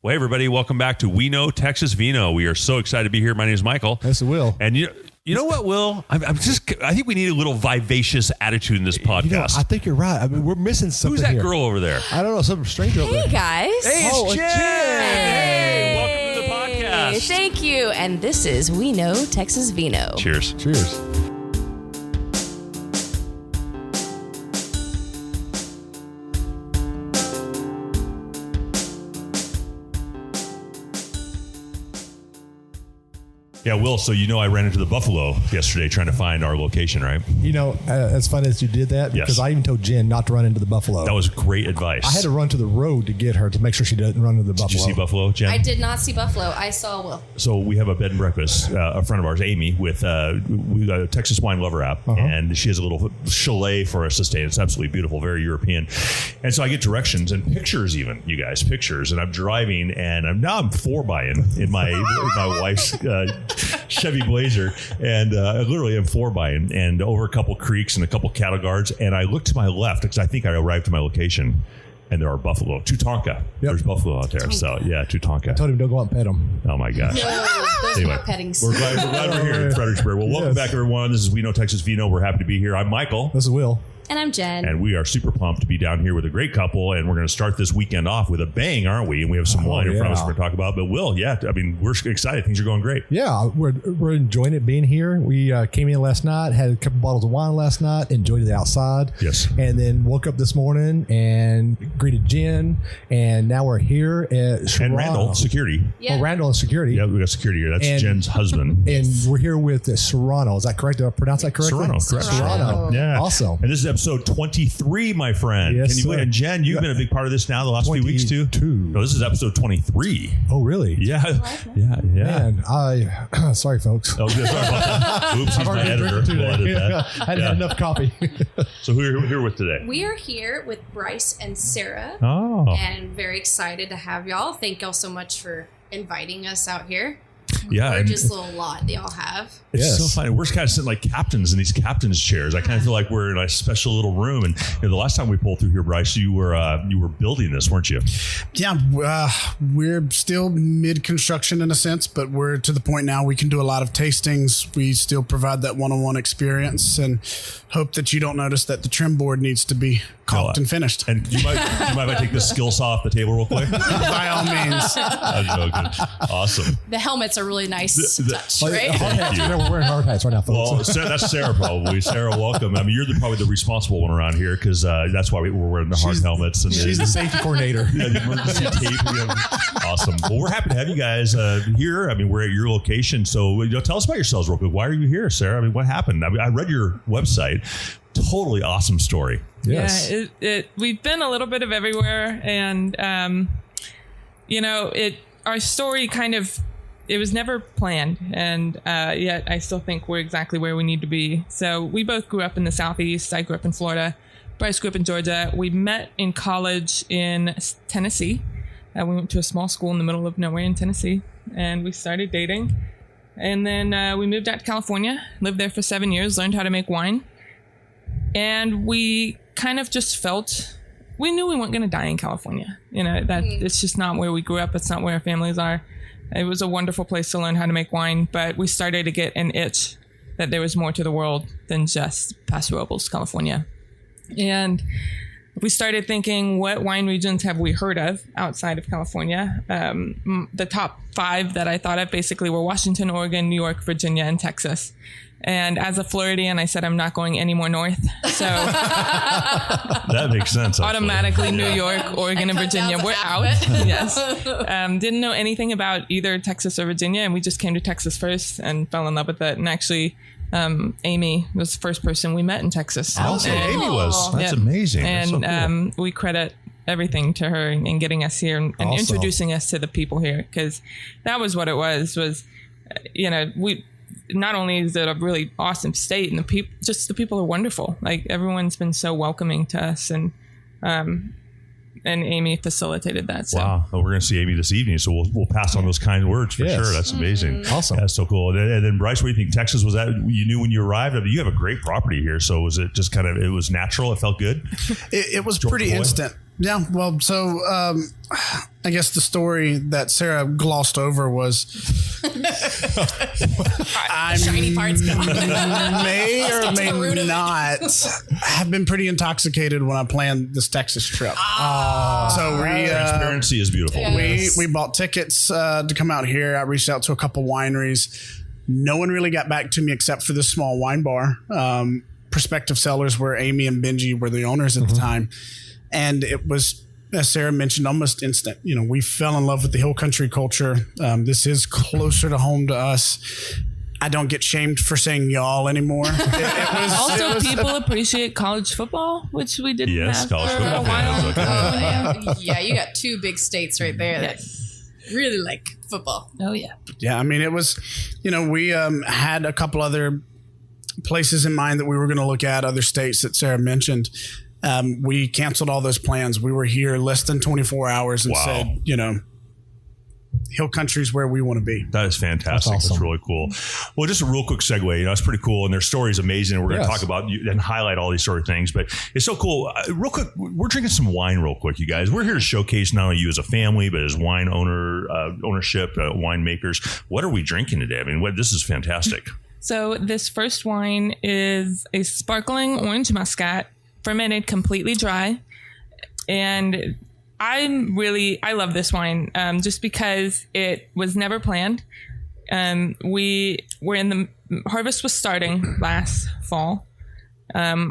Well, hey, everybody, welcome back to We Know Texas Vino. We are so excited to be here. My name is Michael. That's Will. And you know what, Will? I think we need a little vivacious attitude in this podcast. You know, I think you're right. I mean, we're missing something. Who's that here. girl over there? I don't know. Some stranger over there. Hey, guys. Hey, it's Jen. Hey. Welcome to the podcast. Thank you. And this is We Know Texas Vino. Cheers. Cheers. Yeah, Will, so I ran into the buffalo yesterday trying to find our location, right? You know, it's funny that you did that because I even told Jen not to run into the buffalo. That was great advice. I had to run to the road to get her to make sure she doesn't run into the buffalo. Did you see buffalo, Jen? I did not see buffalo. I saw Will. So we have a bed and breakfast, a friend of ours, Amy, with we got a Texas Wine Lover app, and she has a little chalet for us to stay in. It's absolutely beautiful, very European. And so I get directions and pictures, even you guys, pictures. And I'm driving, and I'm 4-buying in my wife's Chevy Blazer, and literally I'm 4-buying, and over a couple creeks and a couple cattle guards, and I look to my left because I think I arrived to my location. And there are buffalo. Tutanka. Yep. There's buffalo out there. So, yeah, Tutanka. I told him don't go out and pet them. Oh, my gosh. No, those Anyway, are petting. we're glad we're here in Fredericksburg. Well, welcome back, everyone. This is We Know Texas Vino. We're happy to be here. I'm Michael. This is Will. And I'm Jen. And we are super pumped to be down here with a great couple. And we're going to start this weekend off with a bang, aren't we? And we have some wine in front of us we're going to talk about. But, Will, we're excited. Things are going great. Yeah, we're enjoying it being here. We came in last night, had a couple bottles of wine last night, enjoyed it outside. Yes. And then woke up this morning and greeted Jen. And now we're here at Serrano. And Randall, security. Yeah. Oh, Randall and security. Yeah, we got security here. That's Jen's husband. And we're here with Serrano. Is that correct? Did I pronounce that correctly? Serrano, correct. Serrano. Yeah. Awesome. And this is episode 23, my friend. Yes, Can you believe it? And Jen, you've been a big part of this now the last few weeks too? 22. No, this is episode 23. Oh, really? Yeah. Yeah. Man, sorry, folks. Oh, sorry about that. Oops, he's my editor. We'll edit that. I hadn't had enough coffee. So who are we here with today? We are here with Bryce and Sarah. Oh. And very excited to have y'all. Thank y'all so much for inviting us out here. Yeah. Gorgeous little lot that y'all have. It's so funny. We're kind of sitting like captains in these captain's chairs. I kind of feel like we're in a special little room. And the last time we pulled through here, Bryce, you were building this, weren't you? Yeah, we're still mid-construction in a sense, but we're to the point now we can do a lot of tastings. We still provide that one-on-one experience, and hope that you don't notice that the trim board needs to be caulked and finished. And you might if I take the skill saw off the table real quick? By all means. I'm joking. Awesome. The helmets are really nice touch, Hard right? hats. We're wearing hard hats right now, folks. Well, that's Sarah probably. Sarah, welcome. I mean, you're probably the responsible one around here because that's why we're wearing the hard helmets. And She's the safety coordinator. Yeah, the emergency tape. Awesome. Well, we're happy to have you guys here. I mean, we're at your location. So tell us about yourselves real quick. Why are you here, Sarah? I mean, what happened? I mean, I read your website. Totally awesome story. Yes. Yeah, we've been a little bit of everywhere, and our story it was never planned, and yet I still think we're exactly where we need to be. So we both grew up in the Southeast. I grew up in Florida. Bryce grew up in Georgia. We met in college in Tennessee. We went to a small school in the middle of nowhere in Tennessee, and we started dating. And then we moved out to California, lived there for 7 years, learned how to make wine. And we kind of just we knew we weren't going to die in California. It's just not where we grew up. It's not where our families are. It was a wonderful place to learn how to make wine, but we started to get an itch that there was more to the world than just Paso Robles, California. And we started thinking, what wine regions have we heard of outside of California? The top 5 that I thought of basically were Washington, Oregon, New York, Virginia, and Texas. And as a Floridian, I said, I'm not going any more north. So that makes sense. Automatically, New York, Oregon, and Virginia, we're out. Yes. Didn't know anything about either Texas or Virginia. And we just came to Texas first and fell in love with it. And actually, Amy was the first person we met in Texas. Oh, Amy was. That's amazing. And That's so cool. We credit everything to her in getting us here and introducing us to the people here, because that was what it was we not only is it a really awesome state, and the people are wonderful. Like, everyone's been so welcoming to us, and Amy facilitated that. So. Wow. Well, we're going to see Amy this evening, so we'll pass on those kind words for sure. That's amazing. Awesome. That's so cool. And then Bryce, what do you think? Texas, was that you knew when you arrived? I mean, you have a great property here, so was it just it was natural? It felt good? It was Georgia pretty boy? instant. Yeah, well, so I guess the story that Sarah glossed over was I shiny part's gone. may or to the root may of it. not have been pretty intoxicated when I planned this Texas trip. So we Transparency is beautiful. we bought tickets to come out here. I reached out to a couple wineries. No one really got back to me except for this small wine bar. Prospective sellers were Amy and Benji were the owners at the time. And it was, as Sarah mentioned, almost instant. You know, we fell in love with the hill country culture. This is closer to home to us. I don't get shamed for saying y'all anymore. Also, people appreciate college football, which we didn't Yes, have college for football a while. fans. Okay. Yeah, you got two big states right there that really like football. Oh, yeah. Yeah, I mean, it was, you know, we had a couple other places in mind that we were going to look at, other states that Sarah mentioned. We canceled all those plans. We were here less than 24 hours and Wow. said, you know, hill country's where we want to be. That is fantastic. That's awesome. That's really cool. Well, just a real quick segue. You know, it's pretty cool, and their story is amazing. And we're going to Yes. talk about and highlight all these sort of things. But it's so cool. Real quick, we're drinking some wine. Real quick, you guys. We're here to showcase not only you as a family, but as wine ownership, winemakers. What are we drinking today? I mean, this is fantastic. So this first wine is a sparkling orange muscat, fermented completely dry. And I love this wine just because it was never planned. We were harvest was starting last fall.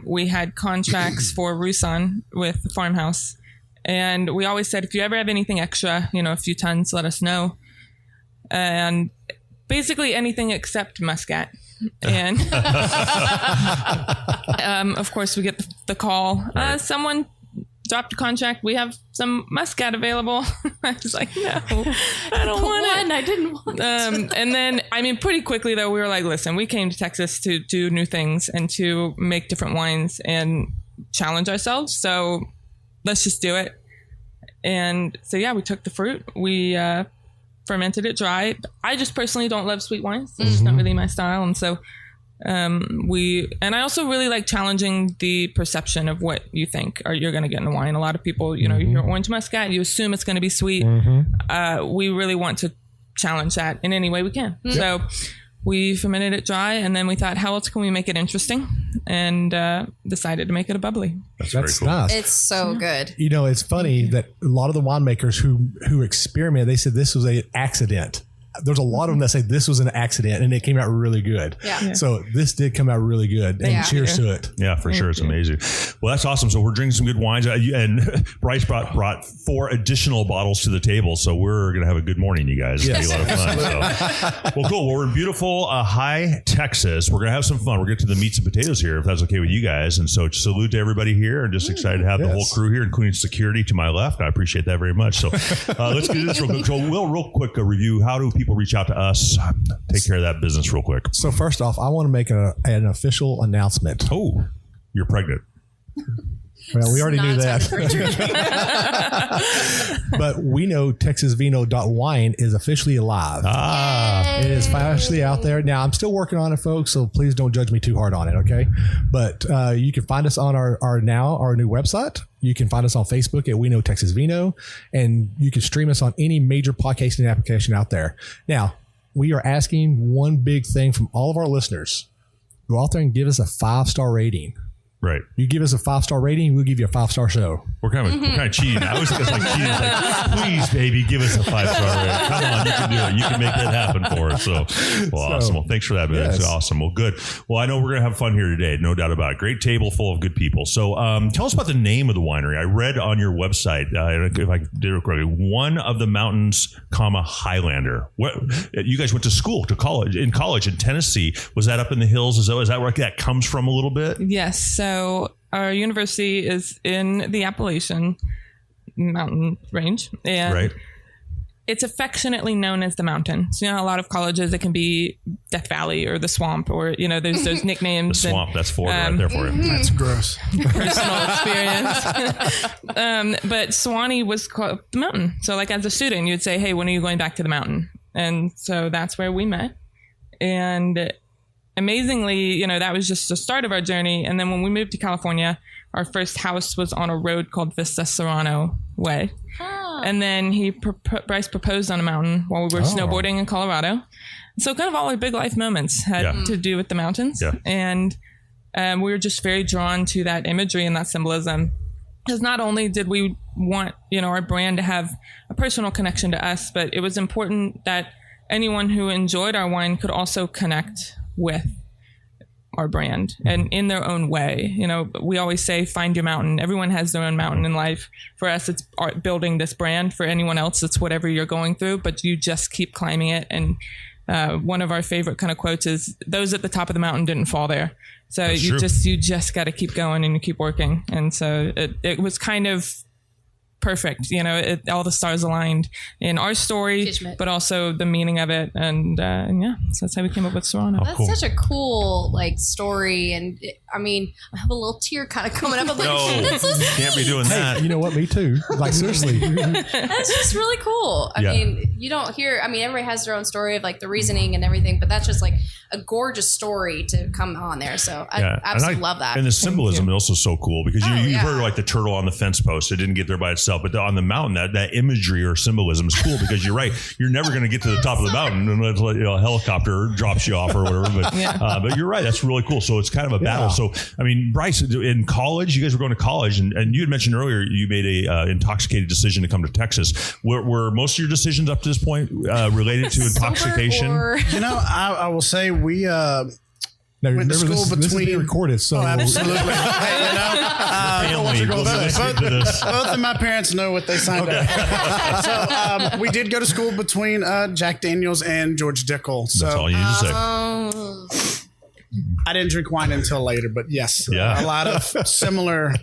We had contracts for Roussan with the farmhouse. And we always said, if you ever have anything extra, you know, a few tons, let us know. And basically anything except muscat. And of course we get the call. Right. Someone dropped a contract. We have some muscat available. I was like, no, I don't want it. I didn't want it. And then, I mean, pretty quickly though, we were like, listen, we came to Texas to do new things and to make different wines and challenge ourselves. So let's just do it. And so, yeah, we took the fruit. We fermented it dry. I just personally don't love sweet wines. It's just not really my style. And so I also really like challenging the perception of what you think or you're going to get in a wine. A lot of people, you know, you hear orange muscat, you assume it's going to be sweet. We really want to challenge that in any way we can. So we fermented it dry, and then we thought, how else can we make it interesting? And decided to make it a bubbly. That's very That's cool. nice. It's so good. You know, it's funny that a lot of the winemakers who experiment, they said this was an accident. There's a lot of them that say this was an accident and it came out really good. Yeah. So this did come out really good. And Yeah. cheers to it. Yeah, for sure. It's amazing. Well, that's awesome. So we're drinking some good wines. And Bryce brought 4 additional bottles to the table. So we're going to have a good morning, you guys. It's going to be a lot of fun. So. Well, cool. Well, we're in beautiful High Texas. We're going to have some fun. We're going to get to the meats and potatoes here, if that's okay with you guys. And so salute to everybody here. And just excited to have the whole crew here, including security to my left. I appreciate that very much. So let's get into this real quick. So real quick, a review. How do people reach out to us? Take care of that business real quick. So first off, I want to make an official announcement. Oh, you're pregnant. Well, we already knew Not that. But we know TexasVino.wine is officially alive. It is officially out there. Now, I'm still working on it, folks, so please don't judge me too hard on it, okay? But you can find us on our new website. You can find us on Facebook at We Know Texas Vino, and you can stream us on any major podcasting application out there. Now, we are asking one big thing from all of our listeners. Go out there and give us a 5-star rating. Right. You give us a 5-star rating, we'll give you a 5-star show. We're kind of cheating. I was just like cheating. Like, please, baby, give us a 5-star rating. Come on, you can do it. You can make that happen for us. So, awesome. Well, thanks for that, man. Yes. That's awesome. Well, good. Well, I know we're going to have fun here today. No doubt about it. Great table full of good people. So, tell us about the name of the winery. I read on your website, if I did it correctly, One of the Mountains, Highlander. What you guys went to college in Tennessee. Was that up in the hills? Is that where that comes from a little bit? Yes. So our university is in the Appalachian mountain range, and Right. it's affectionately known as the mountain. So, you know, a lot of colleges, it can be Death Valley or the swamp, or, you know, there's those nicknames. The swamp. That's Florida right there for you. That's gross. Personal experience. But Sewanee was called the mountain. So like as a student, you'd say, hey, when are you going back to the mountain? And so that's where we met. And amazingly, you know, that was just the start of our journey. And then when we moved to California, our first house was on a road called Vista Serrano Way. And then Bryce proposed on a mountain while we were snowboarding in Colorado. So kind of all our big life moments had to do with the mountains. Yeah. And we were just very drawn to that imagery and that symbolism. Because not only did we want, our brand to have a personal connection to us, but it was important that anyone who enjoyed our wine could also connect with our brand and in their own way. We always say, find your mountain. Everyone has their own mountain in life. For us, it's building this brand. For anyone else, it's whatever you're going through, but you just keep climbing it. And one of our favorite kind of quotes is, those at the top of the mountain didn't fall there. So you just got to keep going and you keep working. And so it was kind of perfect. All the stars aligned in our story, but also the meaning of it. And so that's how we came up with Serrano. That's such a cool story. And I have a little tear kind of coming up. I'm like, no, can't be doing that. You know what? Me too. Like, seriously. That's just really cool. I mean, you don't hear, everybody has their own story of the reasoning and everything, but that's just a gorgeous story to come on there. So I absolutely love that. And the symbolism is also so cool because you heard the turtle on the fence post. It didn't get there by itself, but on the mountain, that imagery or symbolism is cool because you're right. You're never going to get to the top of the mountain unless a helicopter drops you off or whatever. But you're right. That's really cool. So it's kind of a battle. So, Bryce, in college, you guys were going to college and you had mentioned earlier you made a intoxicated decision to come to Texas. Were most of your decisions up to this point related to intoxication? I will say we went to school between. This is being recorded, so absolutely. Both of my parents know what they signed up for. So we did go to school between Jack Daniels and George Dickel. So that's all you need to say. I didn't drink wine until later, but yes, a lot of similar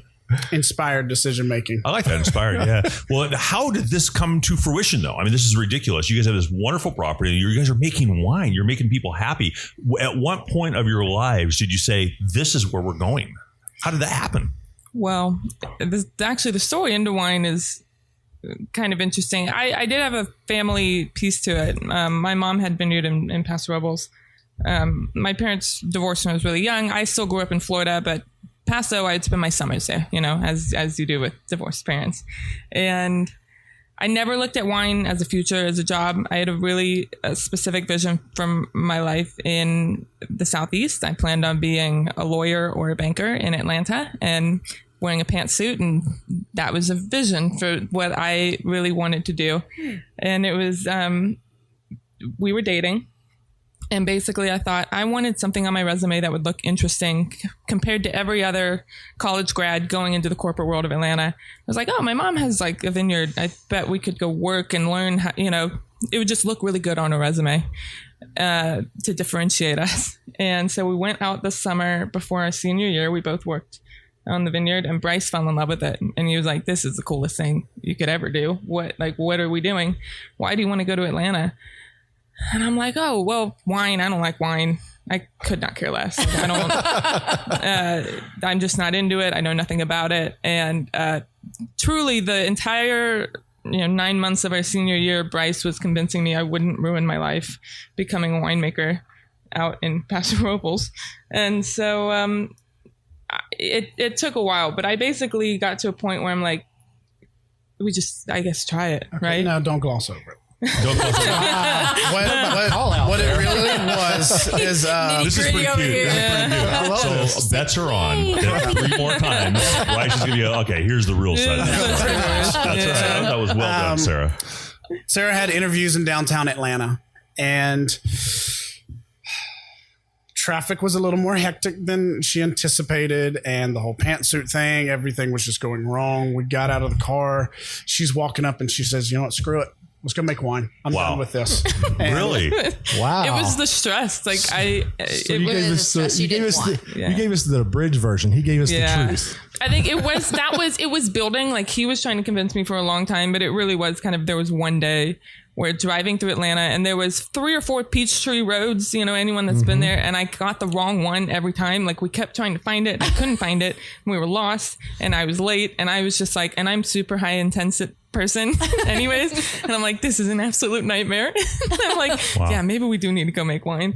inspired decision making. I like that, inspired. Yeah. Well, how did this come to fruition, though? This is ridiculous. You guys have this wonderful property. You guys are making wine. You're making people happy. At what point of your lives did you say, "This is where we're going"? How did that happen? Well, actually, the story into wine is kind of interesting. I did have a family piece to it. My mom had vineyard in Paso Robles. My parents divorced when I was really young. I still grew up in Florida, but Paso, I'd spend my summers there, as you do with divorced parents. And I never looked at wine as a future, as a job. I had a really specific vision from my life in the Southeast. I planned on being a lawyer or a banker in Atlanta and wearing a pantsuit. And that was a vision for what I really wanted to do. And it was, we were dating. And basically, I thought I wanted something on my resume that would look interesting compared to every other college grad going into the corporate world of Atlanta. I was like, oh, my mom has a vineyard. I bet we could go work and learn how, it would just look really good on a resume to differentiate us. And so we went out this summer before our senior year. We both worked on the vineyard and Bryce fell in love with it. And he was like, this is the coolest thing you could ever do. What are we doing? Why do you want to go to Atlanta? And I'm like, oh, well, wine. I don't like wine. I could not care less. I don't, I'm just not into it. I know nothing about it. And truly the entire 9 months of our senior year, Bryce was convincing me I wouldn't ruin my life becoming a winemaker out in Paso Robles. And so it took a while, but I basically got to a point where I'm like, I guess, try it, right? Now don't gloss over it. What it really was is this is pretty cute. So bets are on. 3 more times. Bryce is going to be okay. Here's the real side. That's right. That was well done, Sarah. Sarah had interviews in downtown Atlanta, and traffic was a little more hectic than she anticipated, and the whole pantsuit thing, everything was just going wrong. We got out of the car. She's walking up, and she says, "You know what? Screw it. Let's go make wine. I'm done with this." Really? Wow. It was the stress. You gave us the abridged version. He gave us the truth. I think it was building. He was trying to convince me for a long time, but it really was there was one day where driving through Atlanta and there was 3 or 4 Peachtree roads, anyone that's been there, and I got the wrong one every time. We kept trying to find it and I couldn't find it. We were lost and I was late and I was just and I'm super high person anyways. And I'm like, this is an absolute nightmare. I'm like, yeah, maybe we do need to go make wine.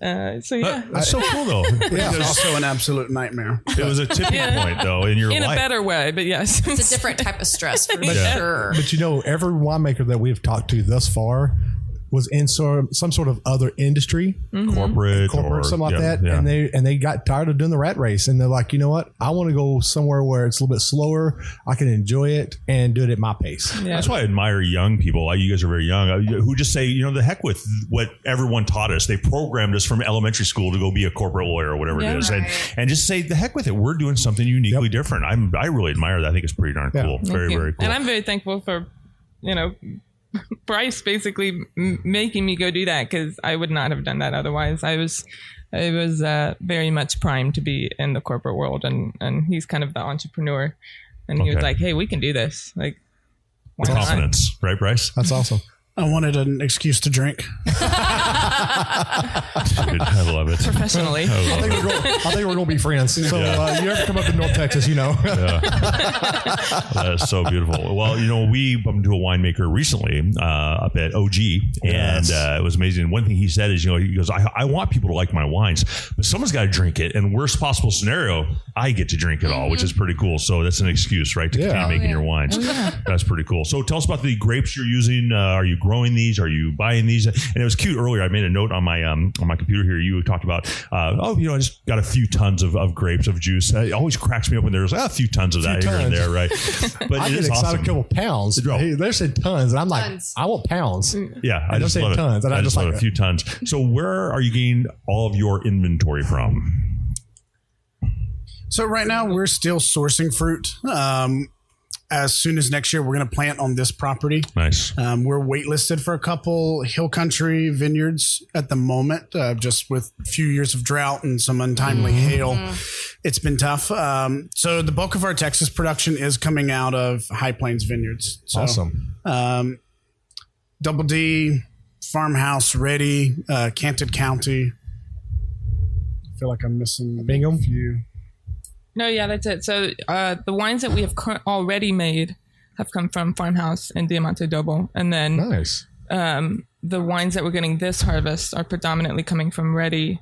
So yeah, that's so cool though. Yeah, it's also an absolute nightmare. It was a tipping point though in your life. In a better way, but yes. It's a different type of stress for Yeah. sure. But every winemaker that we've talked to thus far was in some sort of other industry, corporate, or, something like that, and they got tired of doing the rat race, and they're like, you know what, I want to go somewhere where it's a little bit slower, I can enjoy it and do it at my pace. Yeah. That's why I admire young people. You guys are very young, who just say, the heck with what everyone taught us. They programmed us from elementary school to go be a corporate lawyer or whatever it is, and just say the heck with it. We're doing something uniquely different. I really admire that. I think it's pretty darn cool. Very, very cool. And I'm very thankful for Bryce basically making me go do that, because I would not have done that otherwise. I was very much primed to be in the corporate world, and he's kind of the entrepreneur, and he was like, hey, we can do this. Like, why not? Confidence, right, Bryce? That's awesome. I wanted an excuse to drink. I love it. Professionally. I think we're going to be friends. So you ever come up to North Texas, That's so beautiful. Well, we bumped into a winemaker recently up at OG, and it was amazing. One thing he said is, he goes, I want people to like my wines, but someone's got to drink it. And worst possible scenario, I get to drink it all, which is pretty cool. So that's an excuse, right, to continue making your wines. That's pretty cool. So tell us about the grapes you're using. Are you growing these? Are you buying these? And it was cute earlier. I made a note on my computer here. You talked about, I just got a few tons of grapes, of juice. It always cracks me up when there's a few tons of that here and there, right? But I get excited a couple pounds. They said tons, and I'm like, I want pounds. Yeah, I just love tons, and I just love a few tons. So where are you getting all of your inventory from? So right now we're still sourcing fruit. As soon as next year, we're going to plant on this property. Nice. We're waitlisted for a couple hill country vineyards at the moment, just with a few years of drought and some untimely hail. It's been tough. So the bulk of our Texas production is coming out of High Plains vineyards. So, awesome. Double D, Farmhouse Ready, Canton County. I feel like I'm missing Bingham. a few. No, yeah, that's it. So the wines that we have already made have come from Farmhouse and Diamante Doble. And then nice. The wines that we're getting this harvest are predominantly coming from Ready,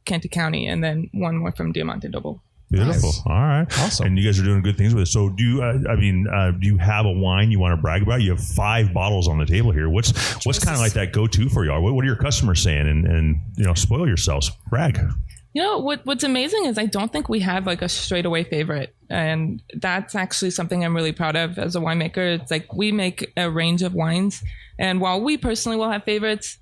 Canton County, and then one more from Diamante Doble. Beautiful. Nice. All right. Awesome. And you guys are doing good things with it. So do you, do you have a wine you want to brag about? You have 5 bottles on the table here. What's kind of like that go-to for y'all? What are your customers saying? And spoil yourselves. Brag. What's amazing is I don't think we have like a straightaway favorite. And that's actually something I'm really proud of as a winemaker. It's like we make a range of wines. And while we personally will have favorites,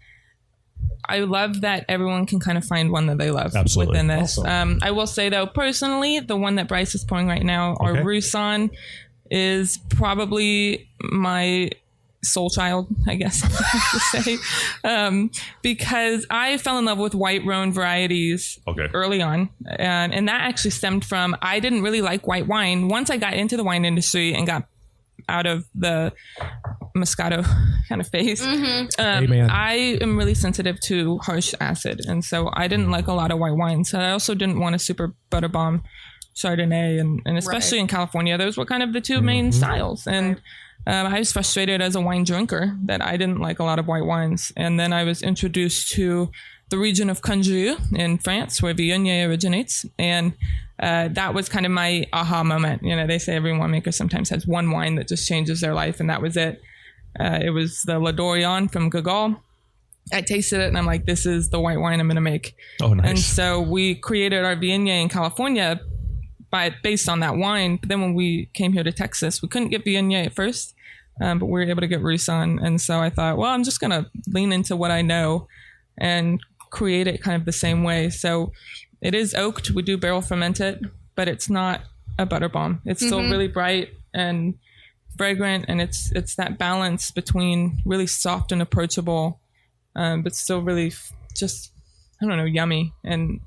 I love that everyone can kind of find one that they love within this. Awesome. I will say though, personally, the one that Bryce is pouring right now, our Roussan, is probably my soul child, I guess I have to say, because I fell in love with white Rhone varieties early on, and that actually stemmed from I didn't really like white wine. Once I got into the wine industry and got out of the Moscato kind of phase, I am really sensitive to harsh acid, and so I didn't like a lot of white wines. So I also didn't want a super butter bomb Chardonnay, and especially in California, those were kind of the two main styles. And I was frustrated as a wine drinker that I didn't like a lot of white wines. And then I was introduced to the region of Conjou in France, where Viognier originates. And that was kind of my aha moment. They say every winemaker sometimes has one wine that just changes their life. And that was it. It was the La Dorian from Gauguin. I tasted it and I'm like, this is the white wine I'm going to make. Oh, nice. And so we created our Viognier in California based on that wine. But then when we came here to Texas, we couldn't get Viognier at first. But we were able to get Roussan. And so I thought, well, I'm just going to lean into what I know and create it kind of the same way. So it is oaked. We do barrel ferment it, but it's not a butter bomb. It's still really bright and fragrant. And it's that balance between really soft and approachable, but still really just, yummy. And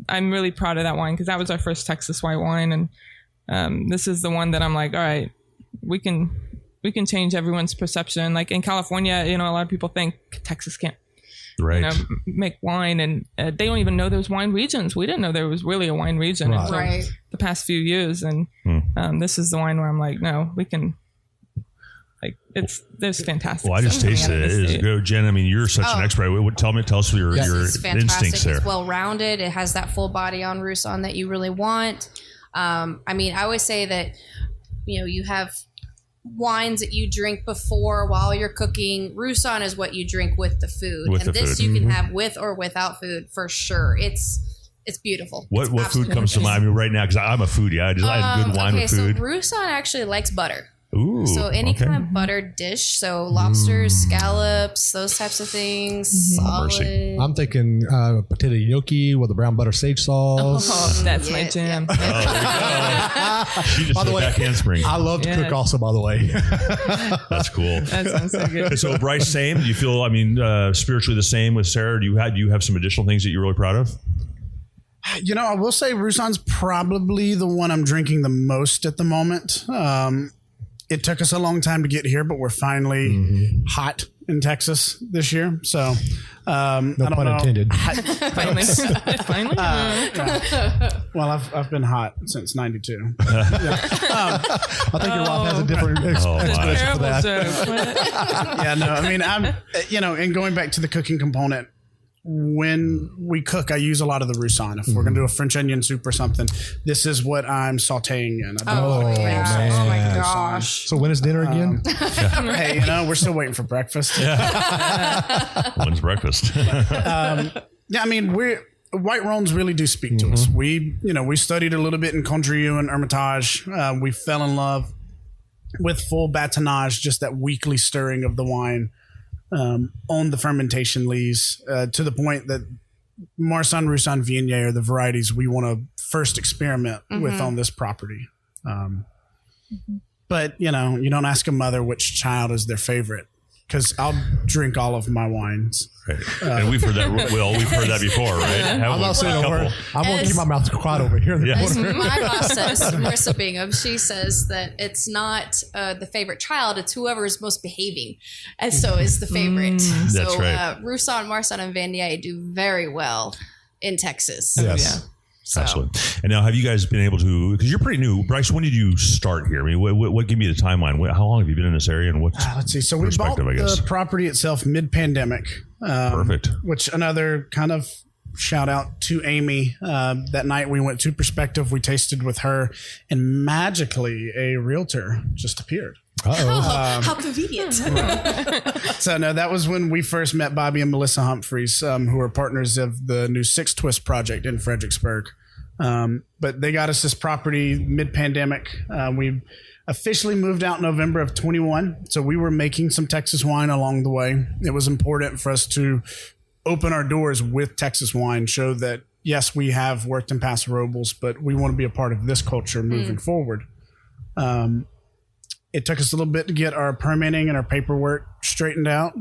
I'm really proud of that wine because that was our first Texas white wine. And this is the one that I'm like, all right, we can change everyone's perception. Like in California, a lot of people think Texas can't make wine, and they don't even know there's wine regions. We didn't know there was really a wine region until the past few years. And this is the wine where I'm like, no, we can Like there's fantastic. Well, I just tasted it. It is good. Jen, I mean, you're such an expert. Tell us your instincts there. It's well-rounded. It has that full body on Roussan that you really want. I mean, I always say that, you have wines that you drink before while you're cooking. Roussan is what you drink with the food. You can have with or without food for sure. It's beautiful. What food comes to mind? I mean, right now, because I'm a foodie. I have good wine with food. So Roussan actually likes butter. Ooh, so any kind of buttered dish, so lobsters, scallops, those types of things. Solid. I'm thinking potato gnocchi with a brown butter sage sauce. Oh, that's my jam. She just hit that handspring. I love to cook also, by the way. That's cool. That sounds so good. So Bryce, same? Do you feel, spiritually the same with Sarah? Do you have some additional things that you're really proud of? I will say Roussan's probably the one I'm drinking the most at the moment. It took us a long time to get here, but we're finally hot in Texas this year. So, no pun intended. Finally. Well, I've been hot since '92. I think your wife has a different explanation for that. Yeah, no, I mean, and going back to the cooking component, when we cook, I use a lot of the Roussan. If we're going to do a French onion soup or something, this is what I'm sauteing in. Oh my gosh. So when is dinner again? Hey, we're still waiting for breakfast. When's breakfast? I mean, white Rhones really do speak to us. We studied a little bit in Condrieu and Hermitage. We fell in love with full batonnage, just that weekly stirring of the wine. On the fermentation lees, to the point that Marsanne, Roussanne, Viognier are the varieties we want to first experiment with on this property. But, you don't ask a mother which child is their favorite, because I'll drink all of my wines. Right. And we've heard that, Will. We've heard that before, right? I'm not saying a word. I'm going to keep my mouth quiet over here. As my boss says, Marissa Bingham, she says that it's not the favorite child, it's whoever is most behaving. And so is the favorite. That's right. Roussanne, Marsanne, and Viognier do very well in Texas. Yes. Yeah. So. Absolutely. And now, have you guys been able to, because you're pretty new, Bryce, when did you start here? I mean, what give me the timeline? How long have you been in this area, and what's let's see. So we bought the property itself mid-pandemic. Perfect. Which another kind of shout out to Amy. That night we went to Perspective. We tasted with her, and magically a realtor just appeared. How convenient. So no, that was when we first met Bobby and Melissa Humphreys, who are partners of the new Six Twist project in Fredericksburg. But they got us this property mid-pandemic. We officially moved out in November of 21. So we were making some Texas wine along the way. It was important for us to open our doors with Texas wine, show that, yes, we have worked in Paso Robles, but we want to be a part of this culture moving forward. It took us a little bit to get our permitting and our paperwork straightened out.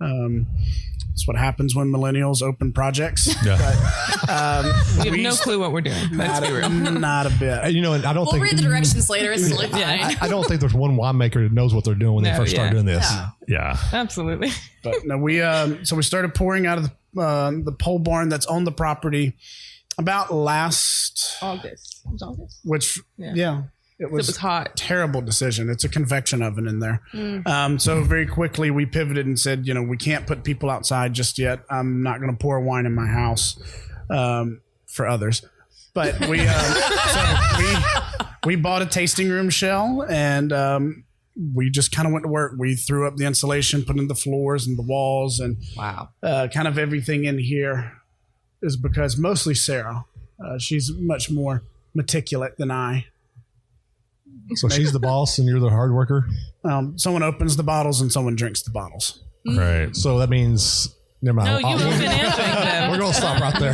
That's what happens when millennials open projects. Yeah. But, we have no clue what we're doing. Let's be real. Not a bit. And I don't think we'll read the directions later. It's totally fine. I don't think there's one winemaker that knows what they're doing when they first start doing this. Yeah. Absolutely. But no, we started pouring out of the pole barn that's on the property about last August. It was August. Which it was hot. A terrible decision. It's a convection oven in there. So very quickly we pivoted and said, we can't put people outside just yet. I'm not going to pour wine in my house for others. But we bought a tasting room shell, and we just kind of went to work. We threw up the insulation, put in the floors and the walls, and kind of everything in here is because mostly Sarah. She's much more meticulous than I. So she's the boss and you're the hard worker? Someone opens the bottles and someone drinks the bottles. Right. So that means... Never mind. No, you've been answering them. We're going to stop right there.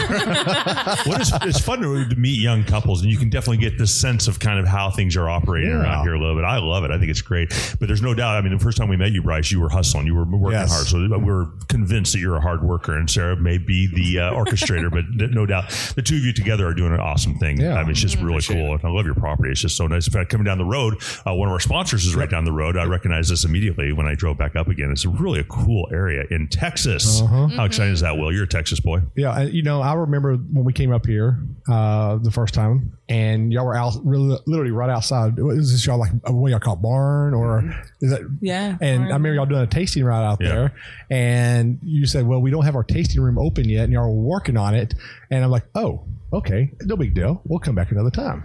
It's fun to meet young couples, and you can definitely get this sense of kind of how things are operating around here a little bit. I love it. I think it's great. But there's no doubt. I mean, the first time we met you, Bryce, you were hustling. You were working hard. So we're convinced that you're a hard worker, and Sarah may be the orchestrator, but no doubt the two of you together are doing an awesome thing. Yeah. I mean, it's just really cool. And I love your property. It's just so nice. In fact, coming down the road, one of our sponsors is right down the road. I recognized this immediately when I drove back up again. It's really a cool area in Texas. How exciting is that, Will? You're a Texas boy. Yeah, I remember when we came up here the first time, and y'all were out literally right outside. Is this y'all like what y'all call barn, or is that? Yeah. And I remember y'all doing a tasting right out there, and you said, "Well, we don't have our tasting room open yet, and y'all are working on it." And I'm like, "Oh, okay, no big deal. We'll come back another time."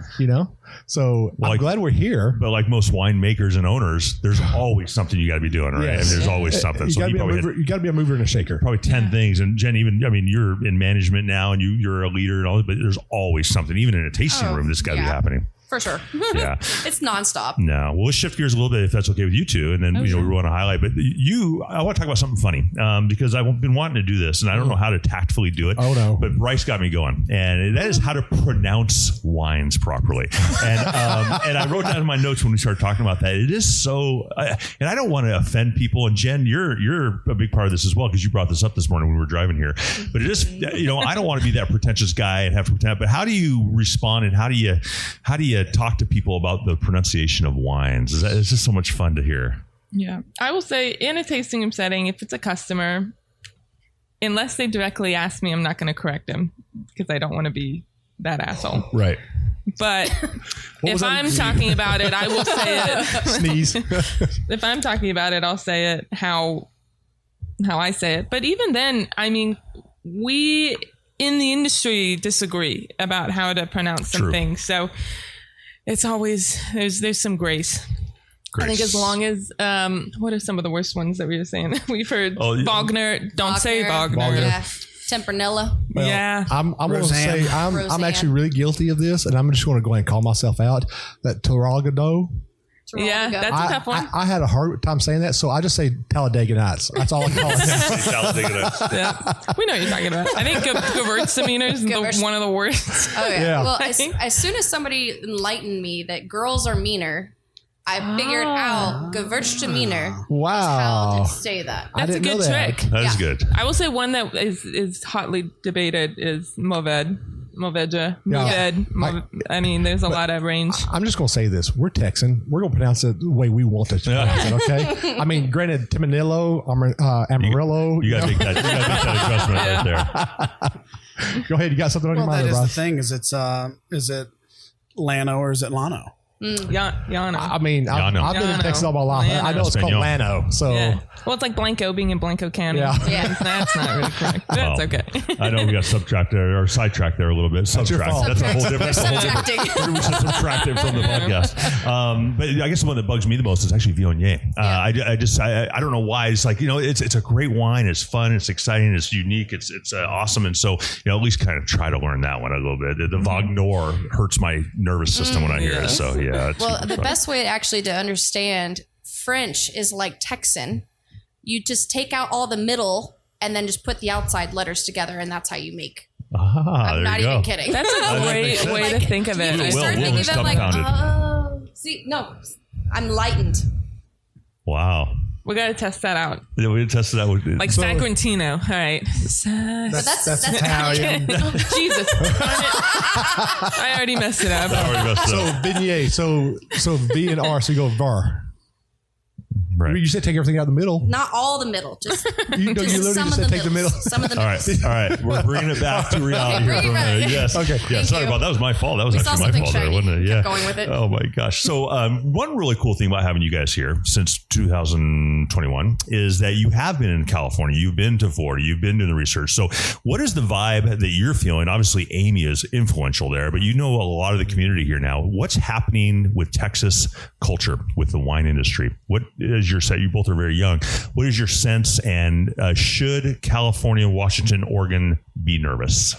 So I'm glad we're here. But like most winemakers and owners, there's always something you got to be doing, right? Yes. And there's always something. You got to be a mover and a shaker. Probably 10 things. And Jen, you're in management now, and you're a leader and all that, but there's always something, even in a tasting room, that's got to be happening. For sure. Yeah. It's nonstop. No. Well, let's shift gears a little bit if that's okay with you two. And then, we want to highlight. But I want to talk about something funny because I've been wanting to do this and I don't know how to tactfully do it. Oh, no. But Bryce got me going. And that is how to pronounce wines properly. And I wrote down in my notes when we started talking about that. It is so, and I don't want to offend people. And Jen, you're a big part of this as well because you brought this up this morning when we were driving here. But it is, I don't want to be that pretentious guy and have to pretend. But how do you respond and how do you talk to people about the pronunciation of wines? It's just so much fun to hear. Yeah. I will say in a tasting room setting, if it's a customer, unless they directly ask me, I'm not going to correct them because I don't want to be that asshole. Right. But if I'm talking about it, I will say it. Sneeze. If I'm talking about it, I'll say it how I say it. But even then, we in the industry disagree about how to pronounce some things. So it's always, there's some grace. I think as long as, what are some of the worst ones that we were saying? We've heard Wagner. Don't say Wagner. Yeah. Tempranillo. Well, yeah. I'm going to say I'm Roseanne. actually really guilty of this, and I'm just going to go ahead and call myself out. That Tarragado. Yeah, that's a tough one. I had a hard time saying that, so I just say Talladega Nights. That's all I call it. Talladega Nights. Yeah. We know what you're talking about. I think Gewürztraminer is one of the worst. Oh, yeah. Yeah. Well, as soon as somebody enlightened me that girls are meaner, I figured out Gewürztraminer. Wow. How to say that. I That's a didn't good know that. trick. That is good. I will say one that is hotly debated is Mourvedre. Yeah. There's a lot of range. I'm just going to say this. We're Texan. We're going to pronounce it the way we want it to pronounce it, okay? Granted, Tempranillo, Amarillo. You got to make that adjustment right there. Go ahead. You got something on your mind, that is the Bryce? thing. Is it Lano or is it Lano? Yano. I've been in Texas all my life. Lano. I know it's called Lano. So Yeah. Well, it's like Blanco being in Blanco County. Yeah. That's not really correct. That's okay. I know we got sidetracked there a little bit. your Subtract. fault. That's a whole different. Subtracting. We should subtract it from the podcast. But I guess the one that bugs me the most is actually Viognier. I don't know why. It's like, it's a great wine. It's fun. It's exciting. It's unique. It's awesome. And so, at least kind of try to learn that one a little bit. The Wagner hurts my nervous system when I hear it. So yeah. Well, the best way actually to understand French is like Texan. You just take out all the middle and then just put the outside letters together, and that's how you make. I'm not even kidding. That's a great way to think of it. You start Will thinking is of like, dumbfounded. see, no, I'm lightened. Wow. We got to test that out. Yeah, we tested that with Like Sacrantino. All right. But that's Italian. Jesus. I already messed it up. So Viognier. So V and R. So you go var. Right. You said take everything out of the middle. Not all the middle, just You literally some just of said take the middle. Some of the All middles. right. We're bringing it back to reality here bring for a it back. minute. Yes. Okay. Yeah. Thank Sorry you. about that. Was my fault. That was We saw actually my something fault there, shiny. wasn't it? Yeah. Kept going with it. Oh my gosh. So one really cool thing about having you guys here since 2021 is that you have been in California. You've been to Florida. You've been doing the research. So what is the vibe that you're feeling? Obviously, Amy is influential there, but you know a lot of the community here now. What's happening with Texas culture, with the wine industry? What is your set? You both are very young. What is your sense, and should California, Washington, Oregon be nervous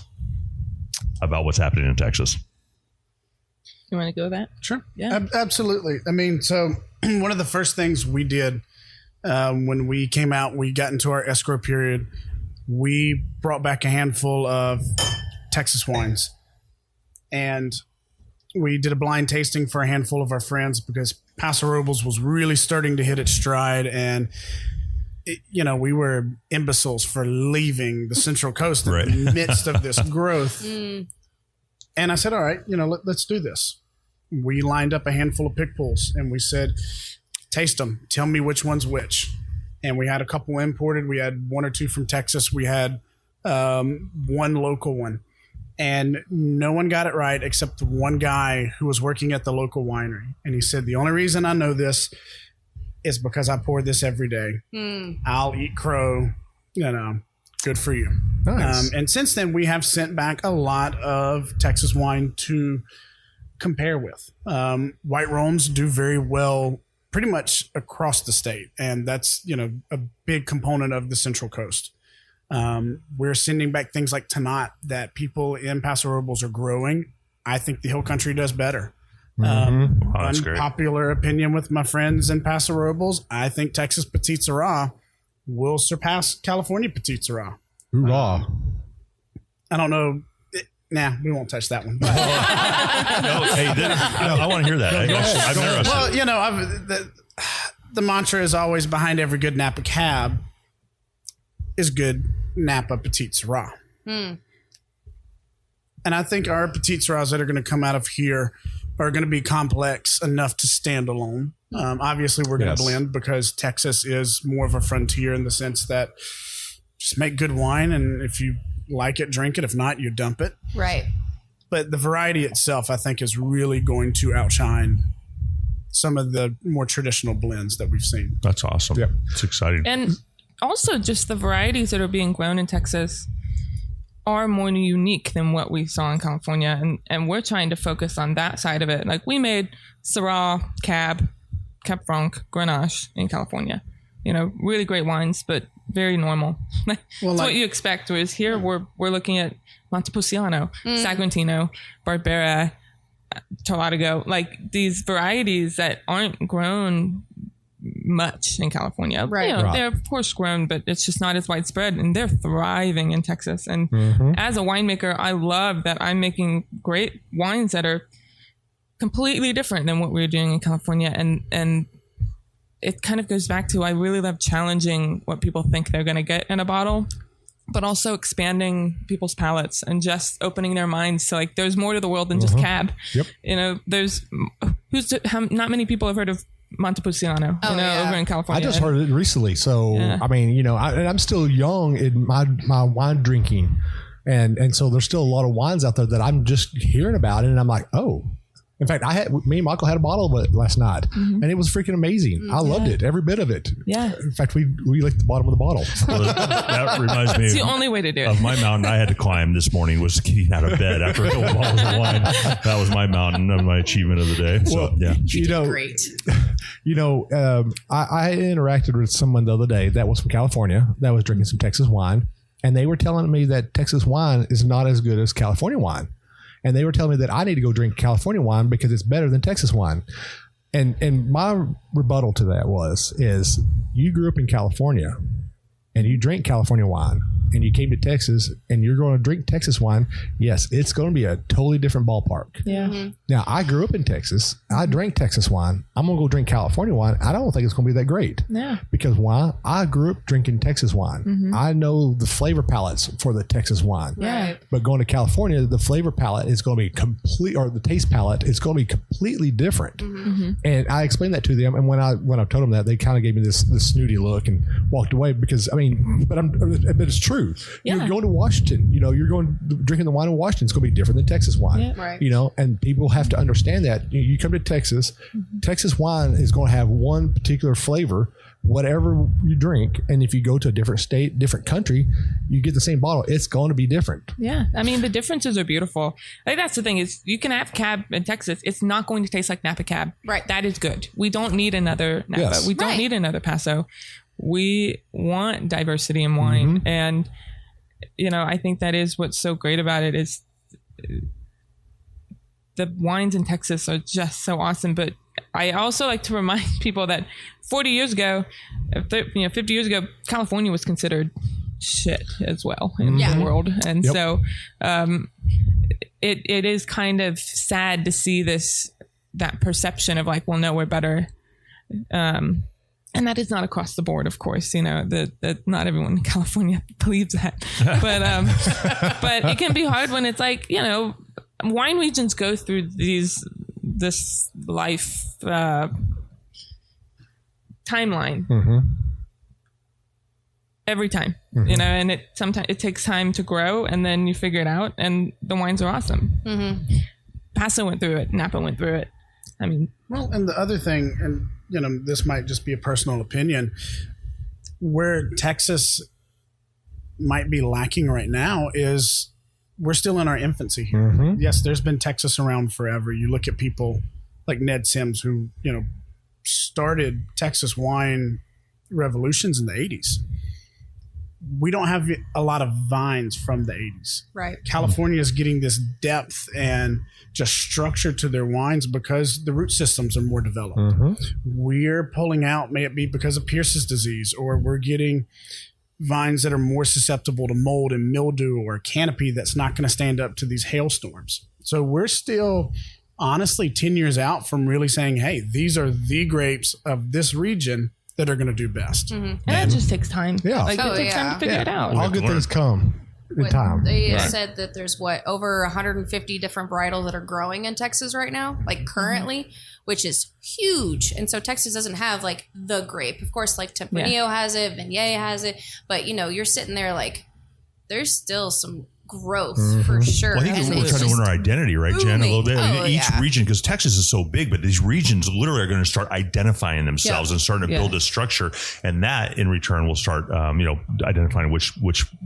about what's happening in Texas? You want to go with that? Sure. Yeah. Absolutely. So one of the first things we did when we came out, we got into our escrow period, we brought back a handful of Texas wines. And we did a blind tasting for a handful of our friends because Paso Robles was really starting to hit its stride. And, we were imbeciles for leaving the Central Coast in the midst of this growth. And I said, all right, let's do this. We lined up a handful of pick pulls and we said, taste them. Tell me which one's which. and we had a couple imported. We had one or two from Texas. We had one local one, and no one got it right except the one guy who was working at the local winery. And he said, the only reason I know this is because I pour this every day. I'll eat crow, good for you. Nice. And since then, we have sent back a lot of Texas wine to compare with. White Romes do very well pretty much across the state, and that's a big component of the Central Coast. We're sending back things like Tanat that people in Paso Robles are growing. I think the Hill Country does better. That's great. Unpopular opinion with my friends in Paso Robles, I think Texas Petit Syrah will surpass California Petit Syrah. Hoorah. I don't know. We won't touch that one. I want to hear that. I'm interested. Well, the mantra is always behind every good Napa cab is good Napa Petit Syrah. And I think our Petit Syrahs that are going to come out of here are going to be complex enough to stand alone. Obviously, we're going to blend because Texas is more of a frontier in the sense that just make good wine, and if you like it, drink it. If not, you dump it. Right. But the variety itself, I think, is really going to outshine some of the more traditional blends that we've seen. That's awesome. Yep. It's exciting. And also just the varieties that are being grown in Texas are more unique than what we saw in California. And we're trying to focus on that side of it. Like we made Syrah, Cab Franc, Grenache in California. Really great wines, but very normal. That's what you expect. Whereas here we're looking at Montepulciano, Sagrantino, Barbera, Torlago, like these varieties that aren't grown much in California. Right. They're of course grown, but it's just not as widespread, and they're thriving in Texas. And as a winemaker, I love that I'm making great wines that are completely different than what we're doing in California. And it kind of goes back to, I really love challenging what people think they're going to get in a bottle, but also expanding people's palates and just opening their minds to like, there's more to the world than just Cab. Yep. Not many people have heard of Montepulciano, over in California. I just heard it recently. So, I mean, I'm still young in my wine drinking. And so there's still a lot of wines out there that I'm just hearing about. And I'm like, oh. In fact, me and Michael had a bottle of it last night, and it was freaking amazing. I loved it, every bit of it. Yeah. In fact, we licked the bottom of the bottle. Well, that reminds me it's the only way to do it. Of my mountain I had to climb this morning was getting out of bed after a couple bottles of wine. That was my mountain of my achievement of the day. So, Great. I interacted with someone the other day that was from California that was drinking some Texas wine, and they were telling me that Texas wine is not as good as California wine. And they were telling me that I need to go drink California wine because it's better than Texas wine. And my rebuttal to that is you grew up in California and you drink California wine and you came to Texas and you're going to drink Texas wine. Yes, it's going to be a totally different ballpark. Yeah. Now, I grew up in Texas. I drank Texas wine. I'm going to go drink California wine. I don't think it's going to be that great. Yeah. Because why? I grew up drinking Texas wine. I know the flavor palettes for the Texas wine. Yeah. But going to California, the flavor palette is going to be the taste palette is going to be completely different. And I explained that to them. And when I told them that, they kind of gave me this snooty look and walked away because, but it's true. Yeah. You're going to Washington, you're drinking the wine in Washington. It's going to be different than Texas wine. Yeah. Right. And people have to understand that. You come to Texas, Texas wine is going to have one particular flavor, whatever you drink. And if you go to a different state, different country, you get the same bottle. It's going to be different. Yeah. I mean, the differences are beautiful. I think that's the thing is you can have Cab in Texas. It's not going to taste like Napa Cab. Right. That is good. We don't need another Napa. Yes. We don't need another Paso. We want diversity in wine. And, I think that is what's so great about it is the wines in Texas are just so awesome. But I also like to remind people that 40 years ago, 50 years ago, California was considered shit as well in the world. And so it is kind of sad to see that perception of like, well, no, we're better. And that is not across the board, of course, that not everyone in California believes that, but it can be hard when it's like, wine regions go through this life timeline every time, you know, and sometimes it takes time to grow, and then you figure it out, and the wines are awesome. Paso went through it. Napa went through it. I mean, well, and the other thing, and you know, this might just be a personal opinion, where Texas might be lacking right now is we're still in our infancy here. Yes, there's been Texas around forever. You look at people like Ned Sims, who, you know, started Texas wine revolutions in the 80s. We don't have a lot of vines from the 80s. Right. California is getting this depth and just structure to their wines because the root systems are more developed. We're pulling out, may it be because of Pierce's disease, or we're getting vines that are more susceptible to mold and mildew, or canopy that's not going to stand up to these hailstorms. So we're still honestly 10 years out from really saying, hey, these are the grapes of this region that are going to do best. and it just takes time. Yeah. Like it takes time to figure it out. All good things come in time. They said that there's over 150 different varietals that are growing in Texas right now, like currently, which is huge. And so Texas doesn't have like the grape. Of course, like Tempranillo has it, Viognier has it, but you know, you're sitting there like there's still some growth for sure. Well, I think And we're it's trying to just win our identity, right, Jen? A little bit. booming. Oh, Each yeah. region, because Texas is so big, but these regions literally are going to start identifying themselves and starting to build a structure, and that in return will start, identifying which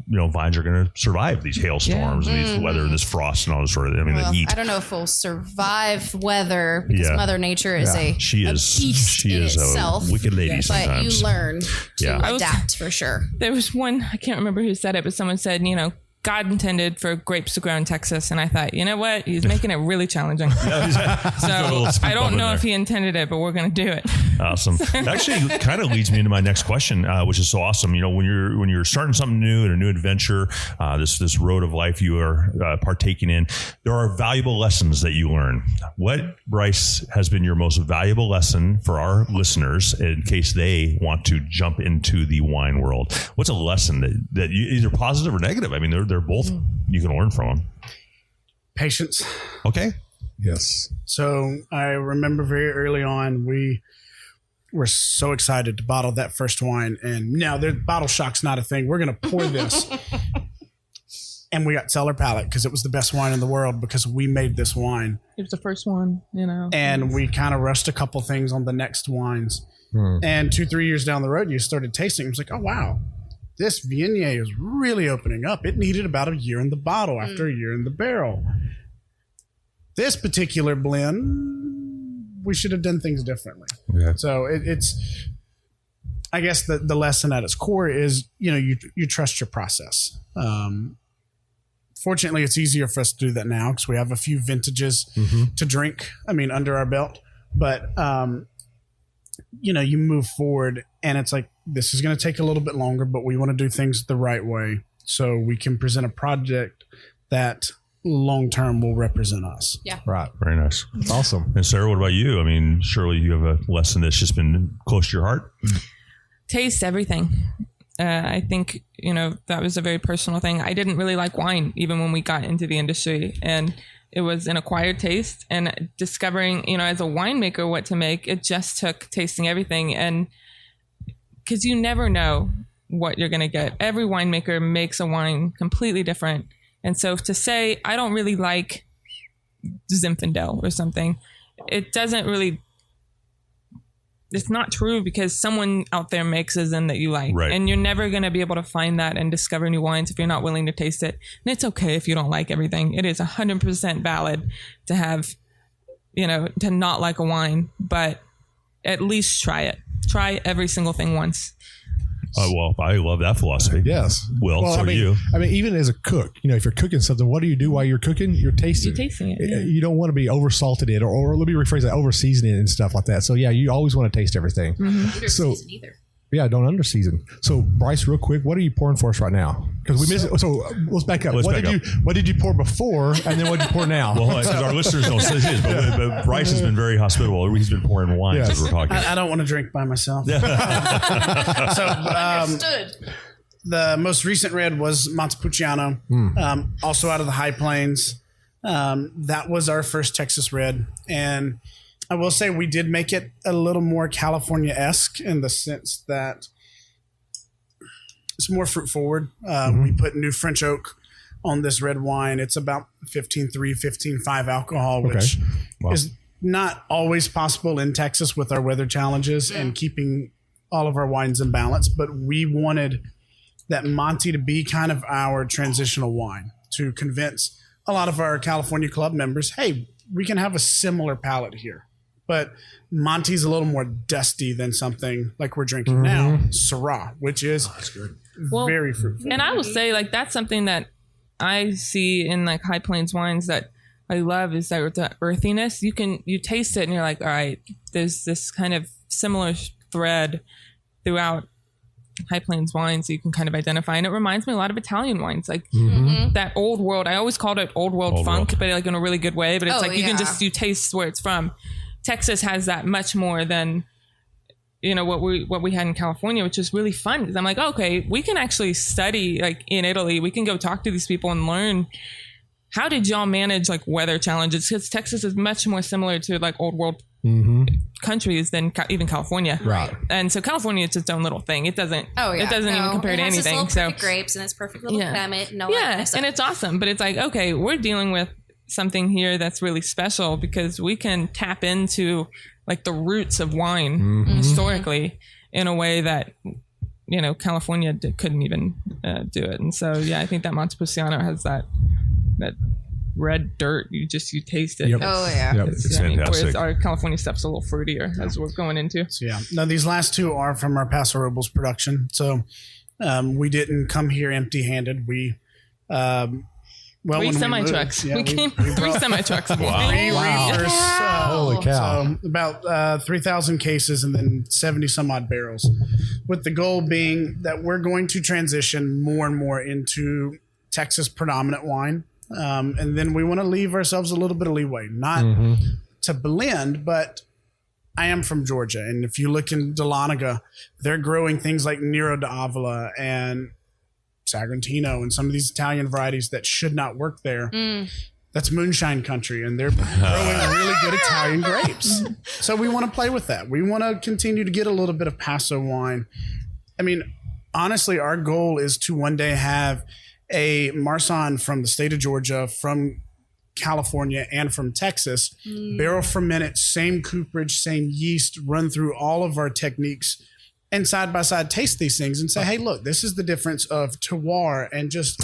vines are going to survive these hailstorms, and these weather, and this frost, and all this sort of. I mean, well, the heat. I don't know if we'll survive weather because Mother Nature is a beast in itself. a wicked lady but sometimes. you learn to I was- adapt for sure. There was one, I can't remember who said it, but someone said, you know, God intended for grapes to grow in Texas. And I thought, you know what? He's making it really challenging. So I don't know if he intended it, but we're going to do it. Awesome. Actually, kind of leads me into my next question, which is so awesome. You know, when you're starting something new and a new adventure, this road of life you are partaking in, there are valuable lessons that you learn. What, Bryce, has been your most valuable lesson for our listeners in case they want to jump into the wine world? What's a lesson that you, either positive or negative? I mean, they're both, you can learn from them. Patience. Okay. Yes. So I remember very early on, we were so excited to bottle that first wine. And now bottle shock's not a thing. We're going to pour this. And we got cellar palate because it was the best wine in the world because we made this wine. It was the first one, you know. And we kind of rushed a couple things on the next wines. And 2-3 years down the road, you started tasting. It was like, oh, wow. This Viognier is really opening up. It needed about a year in the bottle after a year in the barrel. This particular blend, we should have done things differently. Yeah. So it's, I guess the lesson at its core is, you know, you trust your process. Fortunately, it's easier for us to do that now because we have a few vintages to drink, under our belt. But, you know, you move forward and it's like, this is going to take a little bit longer, but we want to do things the right way so we can present a project that long-term will represent us. Yeah. Right. Very nice. Awesome. And Sarah, what about you? I mean, surely you have a lesson that's just been close to your heart. Taste everything. I think, you know, that was a very personal thing. I didn't really like wine even when we got into the industry, and it was an acquired taste, and discovering, you know, as a winemaker what to make, it just took tasting everything. And because you never know what you're going to get. Every winemaker makes a wine completely different. And so to say, I don't really like Zinfandel or something, it doesn't really, it's not true because someone out there makes a Zin that you like. Right. And you're never going to be able to find that and discover new wines if you're not willing to taste it. And it's okay if you don't like everything. It is 100% valid to have, you know, to not like a wine, but at least try it. Try every single thing once. Well, I love that philosophy. Yes. Well, so do you. I mean, even as a cook, you know, if you're cooking something, what do you do while you're cooking? You're tasting. You're tasting it. Yeah. You don't want to be over-salted it or let me rephrase that, over-seasoning it and stuff like that. So, yeah, you always want to taste everything. So, Either. yeah, don't under-season. So, Bryce, real quick, what are you pouring for us right now? Because we missed it. So, let's back up. What did you pour before, and then what did you pour now? Well, because our listeners don't say this, but Bryce has been very hospitable. He's been pouring wines as we're talking. I don't want to drink by myself. So, Understood. the most recent red was Montepulciano, also out of the High Plains. That was our first Texas red. And I will say we did make it a little more California-esque in the sense that it's more fruit forward. We put new French oak on this red wine. It's about 15.3, 15.5 alcohol, which is not always possible in Texas with our weather challenges and keeping all of our wines in balance. But we wanted that Monty to be kind of our transitional wine to convince a lot of our California club members, hey, we can have a similar palate here. But Monty's a little more dusty than something like we're drinking now, Syrah, which is very fruitful. And I will say, like, that's something that I see in like High Plains wines that I love is that the earthiness. You taste it and you're like, all right, there's this kind of similar thread throughout High Plains wines that you can kind of identify. And it reminds me a lot of Italian wines, like that old world. I always called it old world funk, but like in a really good way. But it's like you taste where it's from. Texas has that much more than, you know, what we had in California, which is really fun. Because I'm like, okay, we can actually study like in Italy. We can go talk to these people and learn, how did y'all manage like weather challenges? Because Texas is much more similar to like old world countries than even California. Right. And so California is its own little thing. It doesn't even compare to anything. It has its little perfect grapes and its perfect little climate. And it's awesome. But it's like, okay, we're dealing with something here that's really special because we can tap into like the roots of wine historically in a way that, you know, California couldn't even do it. And so, I think that Montepulciano has that red dirt. You taste it. Yep. Oh, yeah. Yep. It's fantastic. Whereas our California stuff's a little fruitier as we're going into. So, now these last two are from our Paso Robles production. So we didn't come here empty-handed. We three semi-trucks. We came 3 semi-trucks. Holy cow. So about 3,000 cases and then 70 some odd barrels, with the goal being that we're going to transition more and more into Texas predominant wine. And then we want to leave ourselves a little bit of leeway, not to blend, but I am from Georgia. And if you look in Dahlonega, they're growing things like Nero d'Avola and Sagrantino and some of these Italian varieties that should not work there. That's moonshine country, and they're growing really good Italian grapes. So we want to play with that. We want to continue to get a little bit of Paso wine. I mean, honestly, our goal is to one day have a Marsanne from the state of Georgia, from California, and from Texas, barrel fermented, same cooperage, same yeast, run through all of our techniques, and side by side taste these things and say, hey, look, this is the difference of terroir and just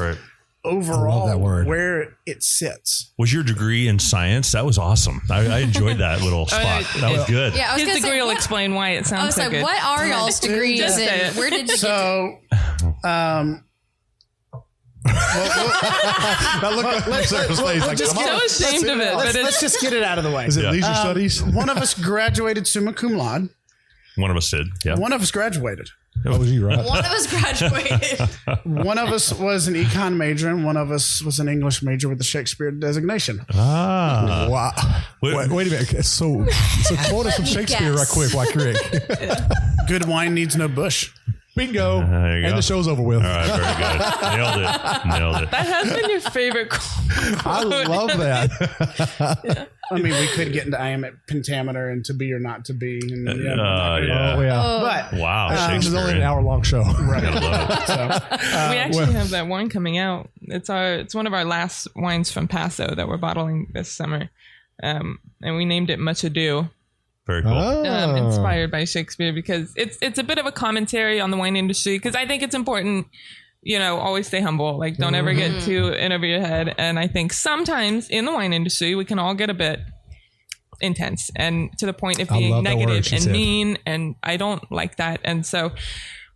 overall where it sits. Was your degree in science? That was awesome. I enjoyed that little spot. That was good. Yeah, I was His degree will explain why it sounds I was so like, good. what are y'all's degrees and where did you so, Let's so ashamed of it. Let's just get it out of the way. Is it leisure studies? One of us graduated summa cum laude. One of us did. Yeah. One of us graduated. That was you, right? One of us graduated. One of us was an econ major, and one of us was an English major with a Shakespeare designation. Wow. Wait a minute. So quote us some Shakespeare right quick, like Rick. Good wine needs no bush. Bingo. There you go. And the show's over with. All right, very good. Nailed it. That has been your favorite quote. I love that. I mean, we could get into iambic pentameter and to be or not to be. And Oh, yeah. But Wow. This is Shakespeare. only an hour-long show. Gotta love it. We actually have that wine coming out. It's one of our last wines from Paso that we're bottling this summer, and we named it Much Ado. Very cool. Inspired by Shakespeare, because it's a bit of a commentary on the wine industry, because I think it's important, you know, always stay humble. Like, don't ever get too in over your head. And I think sometimes in the wine industry, we can all get a bit intense and to the point of being negative and mean. And I don't like that. And so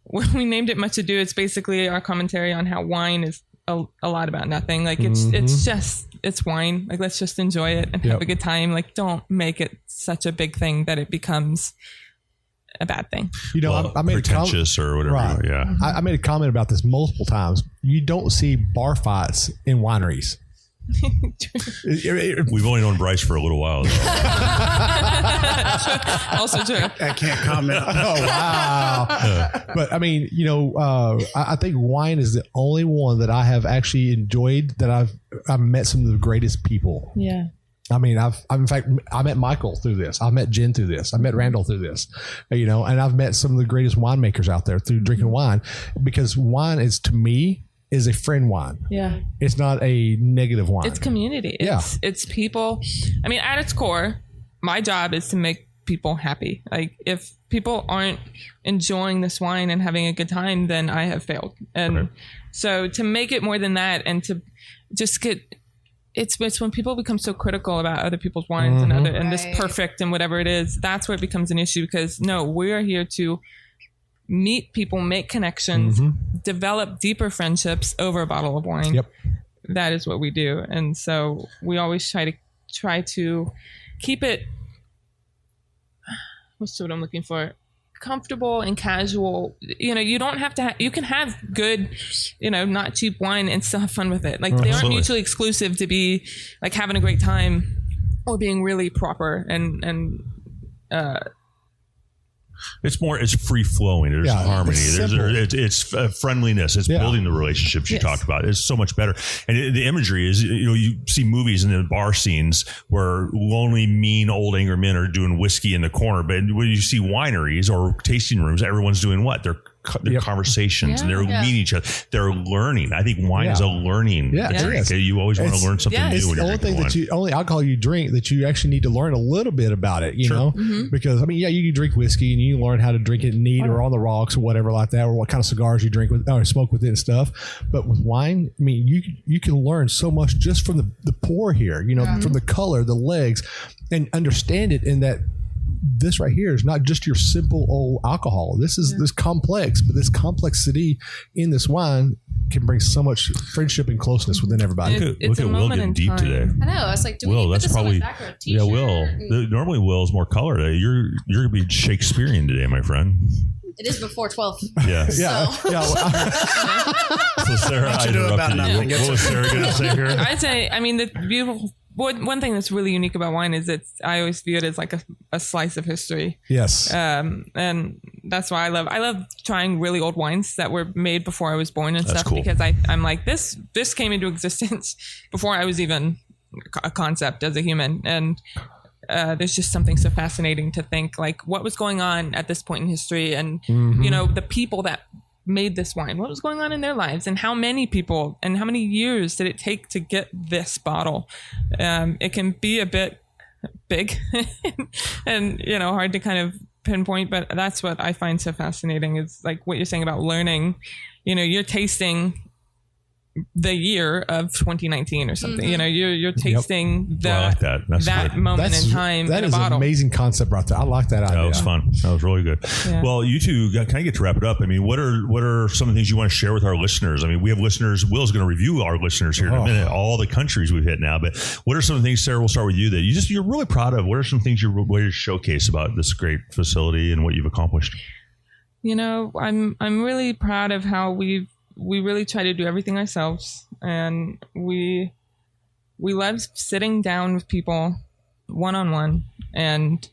when we named it Much Ado, it's basically our commentary on how wine is a lot about nothing. Like it's wine. Like, let's just enjoy it and have a good time. Like, don't make it such a big thing that it becomes a bad thing. You know, Well, I made pretentious or whatever. Right. Yeah. I made a comment about this multiple times. You don't see bar fights in wineries. We've only known Bryce for a little while. Also true. I can't comment. Oh, wow. But I mean, you know, I think wine is the only one that I have actually enjoyed, that I've met some of the greatest people. Yeah. I mean, in fact, I met Michael through this. I met Jen through this. I met Randall through this, and I've met some of the greatest winemakers out there through drinking wine, because wine is, to me, is a friend wine. Yeah. It's not a negative wine. It's community. It's people. I mean, at its core, my job is to make people happy. Like, if people aren't enjoying this wine and having a good time, then I have failed. And so to make it more than that, and to just it's when people become so critical about other people's wines and this perfect and whatever it is, that's where it becomes an issue. Because no, we are here to meet people, make connections, develop deeper friendships over a bottle of wine. Yep. That is what we do. And so we always try to keep it, what's the word I'm looking for? Comfortable and casual. You don't have to you can have good, not cheap wine and still have fun with it. Like, they aren't mutually exclusive to be like having a great time or being really proper and it's free flowing. There's harmony. It's friendliness. It's building the relationships you talked about. It's so much better. And the imagery is, you see movies and the bar scenes where lonely, mean old angry men are doing whiskey in the corner. But when you see wineries or tasting rooms, everyone's doing what? They're conversations and they're meeting each other. They're learning. I think wine is a learning drink. You always want to learn something new. When the only thing only alcohol you drink that you actually need to learn a little bit about it, know, because I mean, you can drink whiskey and you learn how to drink it neat or on the rocks or whatever like that, or what kind of cigars you drink with or smoke with it and stuff. But with wine, I mean, you can learn so much just from the pour here, from the color, the legs, and understand it in that. This right here is not just your simple old alcohol. This is this complex, but this complexity in this wine can bring so much friendship and closeness within everybody. Look at Will getting deep today. I know. I was like, Will, that's probably yeah. Will, normally Will's more color today. You're gonna be Shakespearean today, my friend. It is before 12. Yeah. So Sarah, I interrupted you. What was Sarah going to say here? I'd say, I mean, the beautiful. One thing that's really unique about wine is I always view it as like a slice of history. Yes. And that's why I love trying really old wines that were made before I was born and stuff, cool. because I'm like, this came into existence before I was even a concept as a human. And there's just something so fascinating to think like what was going on at this point in history, and the people that made this wine, what was going on in their lives, and how many people and how many years did it take to get this bottle. It can be a bit big and hard to kind of pinpoint, but that's what I find so fascinating is like what you're saying about learning. You're tasting the year of 2019 or something. You're tasting I like that. that moment in time. That in is a bottle. An amazing concept right there. I like that idea. That was fun. That was really good. Yeah. Well, you two kind of get to wrap it up. I mean, what are some of the things you want to share with our listeners? I mean, we have listeners. Will's going to review our listeners here in a minute, all the countries we've hit now. But what are some of the things, Sarah, we'll start with you, that you're really proud of? What are some things you're ready to showcase about this great facility and what you've accomplished? I'm really proud of how we really try to do everything ourselves, and we love sitting down with people one-on-one and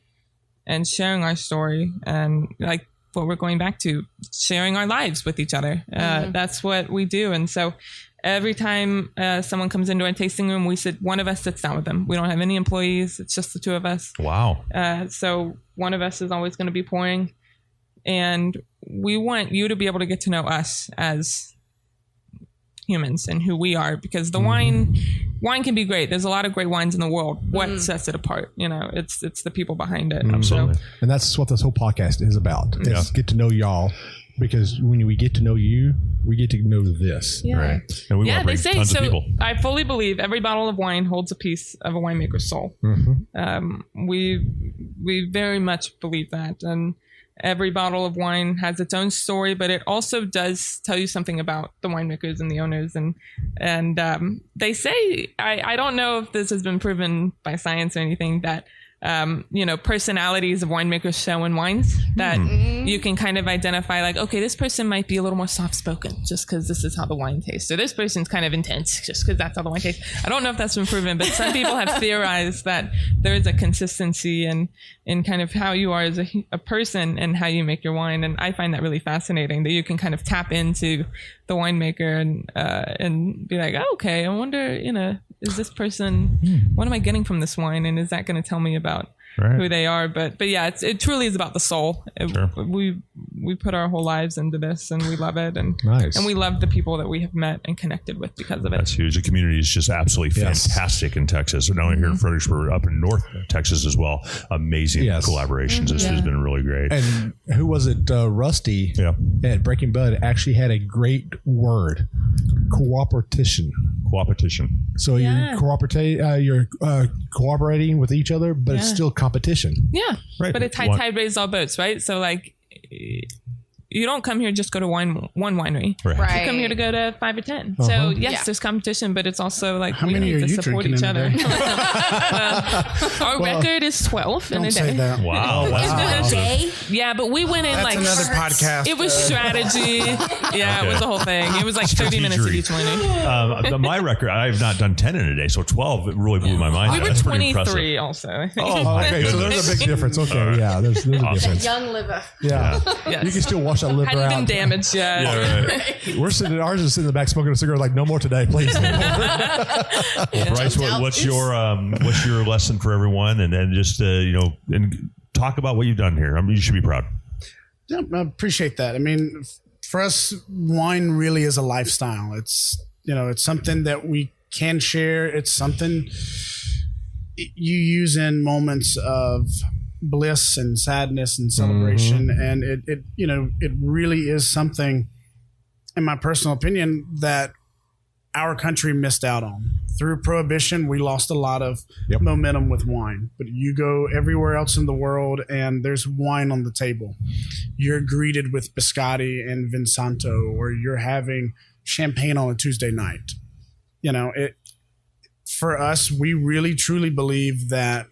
sharing our story, and like what we're going back to, sharing our lives with each other. That's what we do. And so every time someone comes into our tasting room, one of us sits down with them. We don't have any employees. It's just the two of us. Wow. So one of us is always going to be pouring, and we want you to be able to get to know us as humans and who we are, because the wine can be great. There's a lot of great wines in the world. What sets it apart? It's the people behind it. Absolutely. And that's what this whole podcast is about. Is get to know y'all, because when we get to know you, we get to know this. Yeah. Right. And we want to bring tons of people. I fully believe every bottle of wine holds a piece of a winemaker's soul. We very much believe that. And every bottle of wine has its own story, but it also does tell you something about the winemakers and the owners. And they say, I don't know if this has been proven by science or anything, that personalities of winemakers show in wines, that you can kind of identify like, okay, this person might be a little more soft-spoken just because this is how the wine tastes. So this person's kind of intense just because that's how the wine tastes. I don't know if that's been proven, but some people have theorized that there is a consistency in kind of how you are as a person and how you make your wine. And I find that really fascinating, that you can kind of tap into the winemaker and be like, oh, okay, I wonder, is this person, what am I getting from this wine? And is that going to tell me about who they are? But yeah, it truly is about the soul. Sure. We put our whole lives into this, and we love it. And Nice. and we love the people that we have met and connected with because of it. That's huge. The community is just absolutely fantastic in Texas. And not only here in Fredericksburg, up in North Texas as well. Amazing collaborations. This has been really great. And who was it? Rusty at Breaking Bud actually had a great word, cooperation. Coopetition. So you're cooperating with each other, but it's still competition. Yeah. Right. But it's high tide raised all boats, right? So like, you don't come here just go to one winery. Right. You come here to go to 5 or 10. So yes, there's competition, but it's also like How we many need are to you support drinking each in a other. day? Our record is 12 in a Don't say day. that. Wow. That's One day. Yeah, but we went in That's like another podcast. It was strategy. Yeah, it was the whole thing. It was like 30 minutes at each winery. My record, I have not done 10 in a day. So 12, it really blew my mind. We were That's pretty 23 impressive. also. I think. Oh, my Okay, so goodness. there's a big difference. Okay, yeah, there's a difference. Young liver. Yeah. Yes. You can still wash that liver Hadn't been out. damaged yet. Yeah, right. We're sitting, ours is sitting in the back smoking a cigarette like, no more today, please. Well, Bryce, what's your lesson for everyone? And then just, and talk about what you've done here. I mean, you should be proud. Yeah, I appreciate that. I mean, for us, wine really is a lifestyle. It's, it's something that we can share. It's something you use in moments of bliss and sadness and celebration. And it really is something, in my personal opinion, that our country missed out on. Through Prohibition, we lost a lot of momentum with wine. But you go everywhere else in the world and there's wine on the table. You're greeted with biscotti and Vinsanto, or you're having champagne on a Tuesday night. For us, we really truly believe that,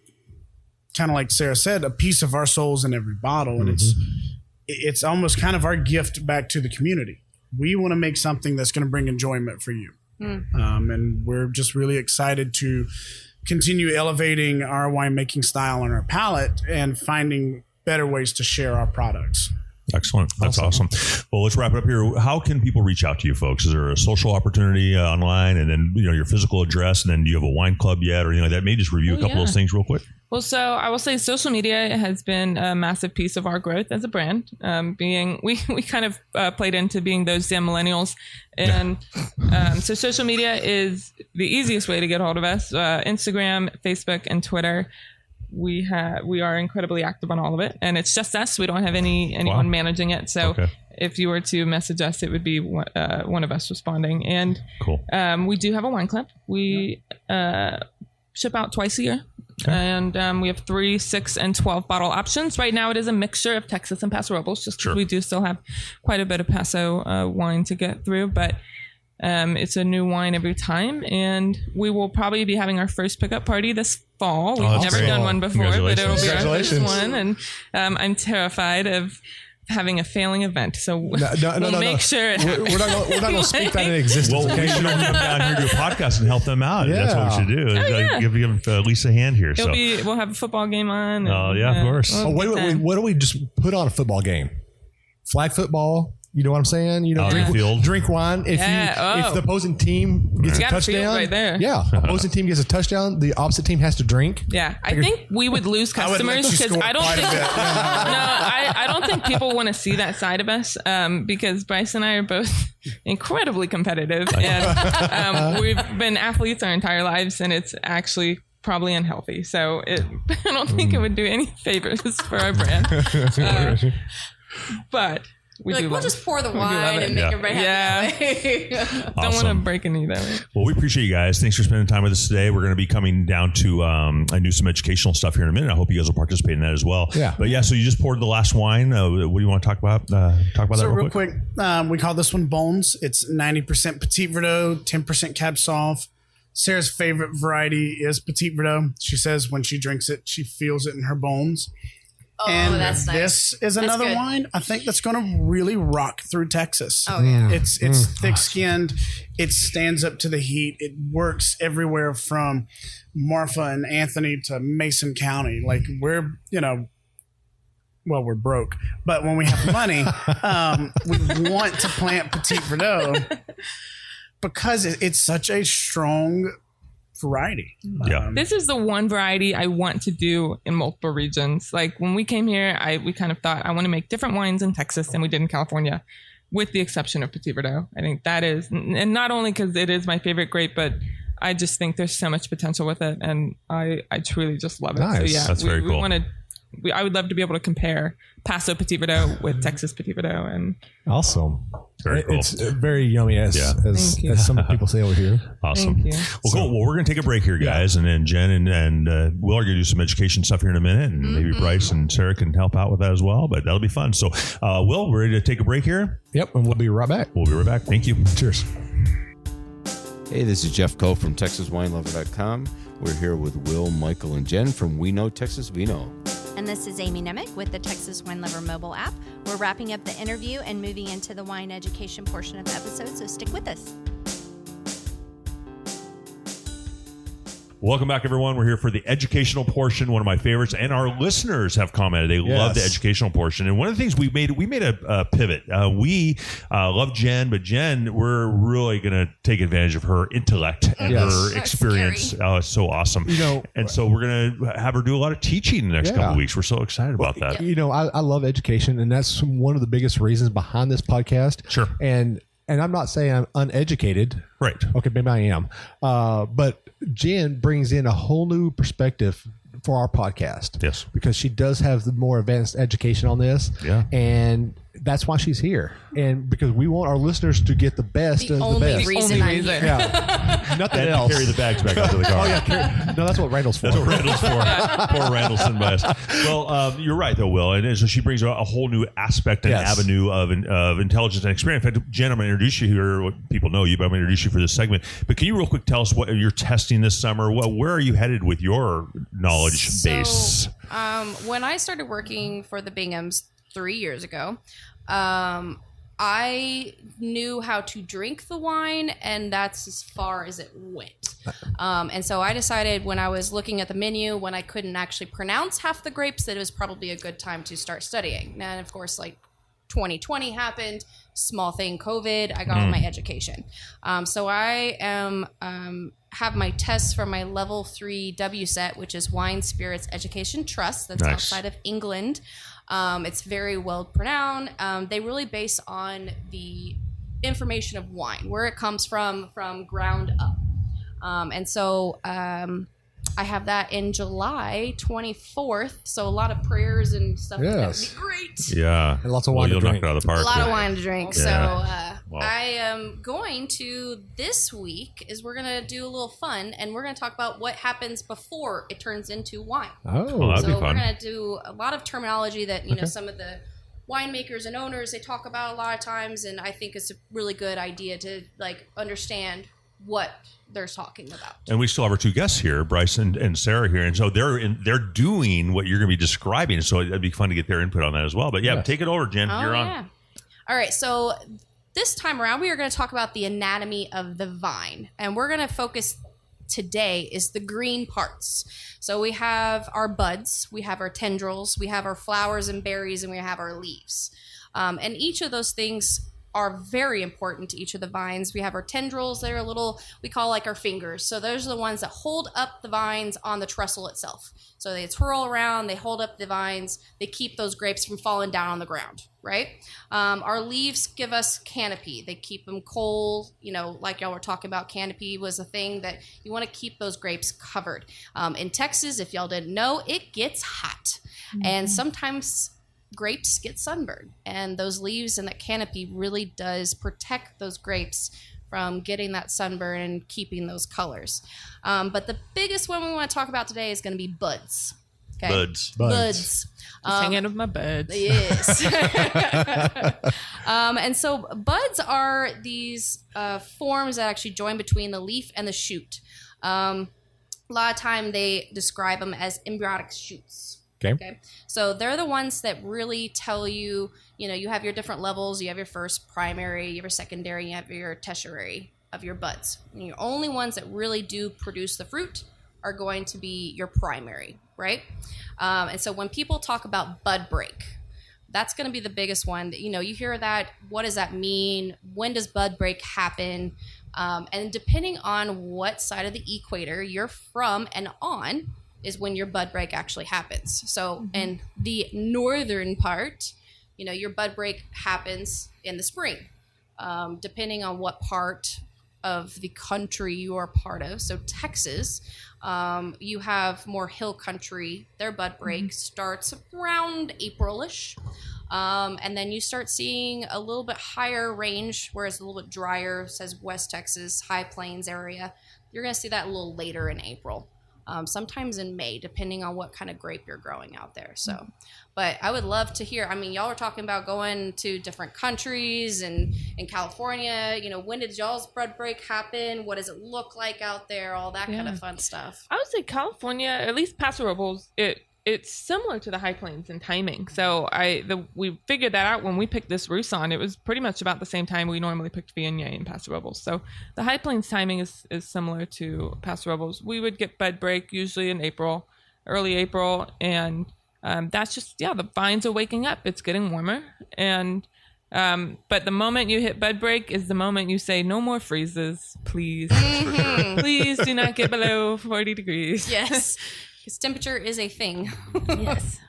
kind of like Sarah said, a piece of our soul's in every bottle. And it's almost kind of our gift back to the community. We want to make something that's going to bring enjoyment for you. And we're just really excited to continue elevating our winemaking style and our palate and finding better ways to share our products. Excellent. That's awesome. Well, let's wrap it up here. How can people reach out to you folks? Is there a social opportunity online, and then, your physical address, and then do you have a wine club yet or anything like that? Maybe just review a couple of those things real quick. Well, so I will say social media has been a massive piece of our growth as a brand. We kind of played into being those damn millennials. And so social media is the easiest way to get a hold of us. Instagram, Facebook, and Twitter. We are incredibly active on all of it, and it's just us. We don't have anyone managing it. So if you were to message us, it would be one of us responding. And we do have a wine club. We ship out twice a year. And we have 3, 6, and 12 bottle options. Right now, it is a mixture of Texas and Paso Robles, just because we do still have quite a bit of Paso wine to get through. But it's a new wine every time, and we will probably be having our first pickup party this fall. We've never done one before, but it'll be our first one. And I'm terrified of having a failing event, so we'll make sure we're not going to speak that in existence. Well, we should all come down here to do a podcast and help them out. Yeah. That's what we should do. Give Lisa a hand here. We'll have a football game on. And, of course. Wait, what do we just put on a football game? Flag football. You know what I'm saying? Drink wine. If the opposing team gets a touchdown, right there. Yeah, opposing team gets a touchdown, the opposite team has to drink. Yeah, I think we would lose customers because I don't think people want to see that side of us because Bryce and I are both incredibly competitive, and we've been athletes our entire lives, and it's actually probably unhealthy. So I don't think it would do any favors for our brand. But we'll just pour the wine and make everybody happy. Don't want to break any that way. Well, we appreciate you guys. Thanks for spending time with us today. We're going to be coming down to I do some educational stuff here in a minute. I hope you guys will participate in that as well. Yeah. But so you just poured the last wine. What do you want to talk about? Talk about that real quick. We call this one Bones. It's 90% Petit Verdot, 10% Cab Sauv. Sarah's favorite variety is Petit Verdot. She says when she drinks it, she feels it in her bones. Oh, and that's nice. This is another wine I think that's going to really rock through Texas. Oh yeah, it's thick-skinned. It stands up to the heat. It works everywhere from Marfa and Anthony to Mason County. Like we're broke, but when we have money, we want to plant Petit Verdot because it's such a strong variety. Yeah. This is the one variety I want to do in multiple regions. Like when we came here, we kind of thought I want to make different wines in Texas than we did in California, with the exception of Petit Verdot. I think that is, and not only because it is my favorite grape, but I just think there's so much potential with it, and I truly just love it. Nice. So yeah, That's very cool. I would love to be able to compare Paso Petit Verdot with Texas Petit Verdot, and Awesome. Very cool. It's very yummy, as Thank you. as some people say over here. Awesome. Thank you. Well, cool. Well, we're going to take a break here, guys, and then Jen and Will are going to do some education stuff here in a minute, and maybe Bryce and Sarah can help out with that as well. But that'll be fun. So, Will, we're ready to take a break here. Yep, and we'll be right back. We'll be right back. Thank you. Cheers. Hey, this is Jeff Cole from TexasWineLover.com. We're here with Will, Michael, and Jen from We Know Texas Vino. And this is Amy Nemec with the Texas Wine Lover mobile app. We're wrapping up the interview and moving into the wine education portion of the episode, so stick with us. Welcome back, everyone. We're here for the educational portion, one of my favorites, and our listeners have commented they love the educational portion. And one of the things we made a pivot. We love Jen, but Jen, we're really going to take advantage of her intellect and her experience. Oh, it's so awesome. And so we're going to have her do a lot of teaching in the next couple of weeks. We're so excited about that. I love education, and that's one of the biggest reasons behind this podcast. Sure. And I'm not saying I'm uneducated. Right. Okay, maybe I am. But Jen brings in a whole new perspective for our podcast. Yes. Because she does have the more advanced education on this. Yeah. And that's why she's here. And because we want our listeners to get the best of the only best. reason I'm here. Yeah. Nothing And else. carry the bags back out to the car. Oh, yeah. No, that's what Randall's for. That's what Randall's for. Poor Randall sitting by us. Well, you're right, though, Will. And so she brings a whole new aspect and avenue of intelligence and experience. In fact, Jen, I'm going to introduce you here. People know you, but I'm going to introduce you for this segment. But can you real quick tell us what you're testing this summer? Where are you headed with your knowledge base? When I started working for the Binghams 3 years ago, I knew how to drink the wine, and that's as far as it went. And so I decided when I was looking at the menu, when I couldn't actually pronounce half the grapes, that it was probably a good time to start studying. And of course, like 2020 happened, small thing, COVID, I got all my education. So I am have my tests for my level 3 WSET, which is Wine Spirits Education Trust. That's outside of England. It's very well pronounced. They really base on the information of wine, where it comes from ground up. And so I have that in July 24th. So a lot of prayers and stuff. Yes. That would be great. Yeah. And lots of wine to you'll drink. knock it out of the park. A lot of wine to drink. Yeah. So Wow. I am going to this week is we're going to do a little fun, and we're going to talk about what happens before it turns into wine. Oh, Well, that'd be So we're fun. going to do a lot of terminology that, you know, some of the winemakers and owners, they talk about a lot of times. And I think it's a really good idea to like understand what they're talking about. And we still have our two guests here, Bryce and Sarah here, and so they're doing what you're going to be describing. So it'd be fun to get their input on that as well. But yeah, take it over, Jen. You're on. All right. So this time around, we are going to talk about the anatomy of the vine, and we're going to focus today is the green parts. So we have our buds, we have our tendrils, we have our flowers and berries, and we have our leaves. And each of those things are very important to each of the vines. We have our tendrils. They're a little, we call like our fingers. So those are the ones that hold up the vines on the trestle itself. So they twirl around, they hold up the vines, they keep those grapes from falling down on the ground, right? Our leaves give us canopy. They keep them cold. You know, like y'all were talking about, canopy was a thing that you want to keep those grapes covered. In Texas, if y'all didn't know, it gets hot. And sometimes grapes get sunburned, and those leaves and that canopy really does protect those grapes from getting that sunburn and keeping those colors. But the biggest one we want to talk about today is going to be buds. Okay? Buds. Just hanging with my buds. Yes. And so buds are these forms that actually join between the leaf and the shoot. A lot of time they describe them as embryonic shoots. Okay. So they're the ones that really tell you, you know, you have your different levels. You have your first primary, you have your secondary, you have your tertiary of your buds. And your only ones that really do produce the fruit are going to be your primary, right? And so when people talk about bud break, that's going to be the biggest one. You know, you hear that. What does that mean? When does bud break happen? And depending on what side of the equator you're from and on is when your bud break actually happens. So in the northern part, your bud break happens in the spring, depending on what part of the country you are part of. So Texas, you have more hill country. Their bud break starts around April-ish. And then you start seeing a little bit higher range, whereas a little bit drier, says West Texas, High Plains area. You're going to see that a little later in April. Sometimes in May, depending on what kind of grape you're growing out there. So, but I would love to hear, y'all were talking about going to different countries and in California, when did y'all's bud break happen? What does it look like out there? All that kind of fun stuff. I would say California, at least Paso Robles, it's similar to the High Plains in timing. So we figured that out when we picked this Roussan. It was pretty much about the same time we normally picked Viognier in Paso Robles. So the High Plains timing is similar to Paso Robles. We would get bud break usually in April, early April, and that's just the vines are waking up. It's getting warmer, and but the moment you hit bud break is the moment you say no more freezes, please. Please do not get below 40 degrees. Yes. Because temperature is a thing. Yes.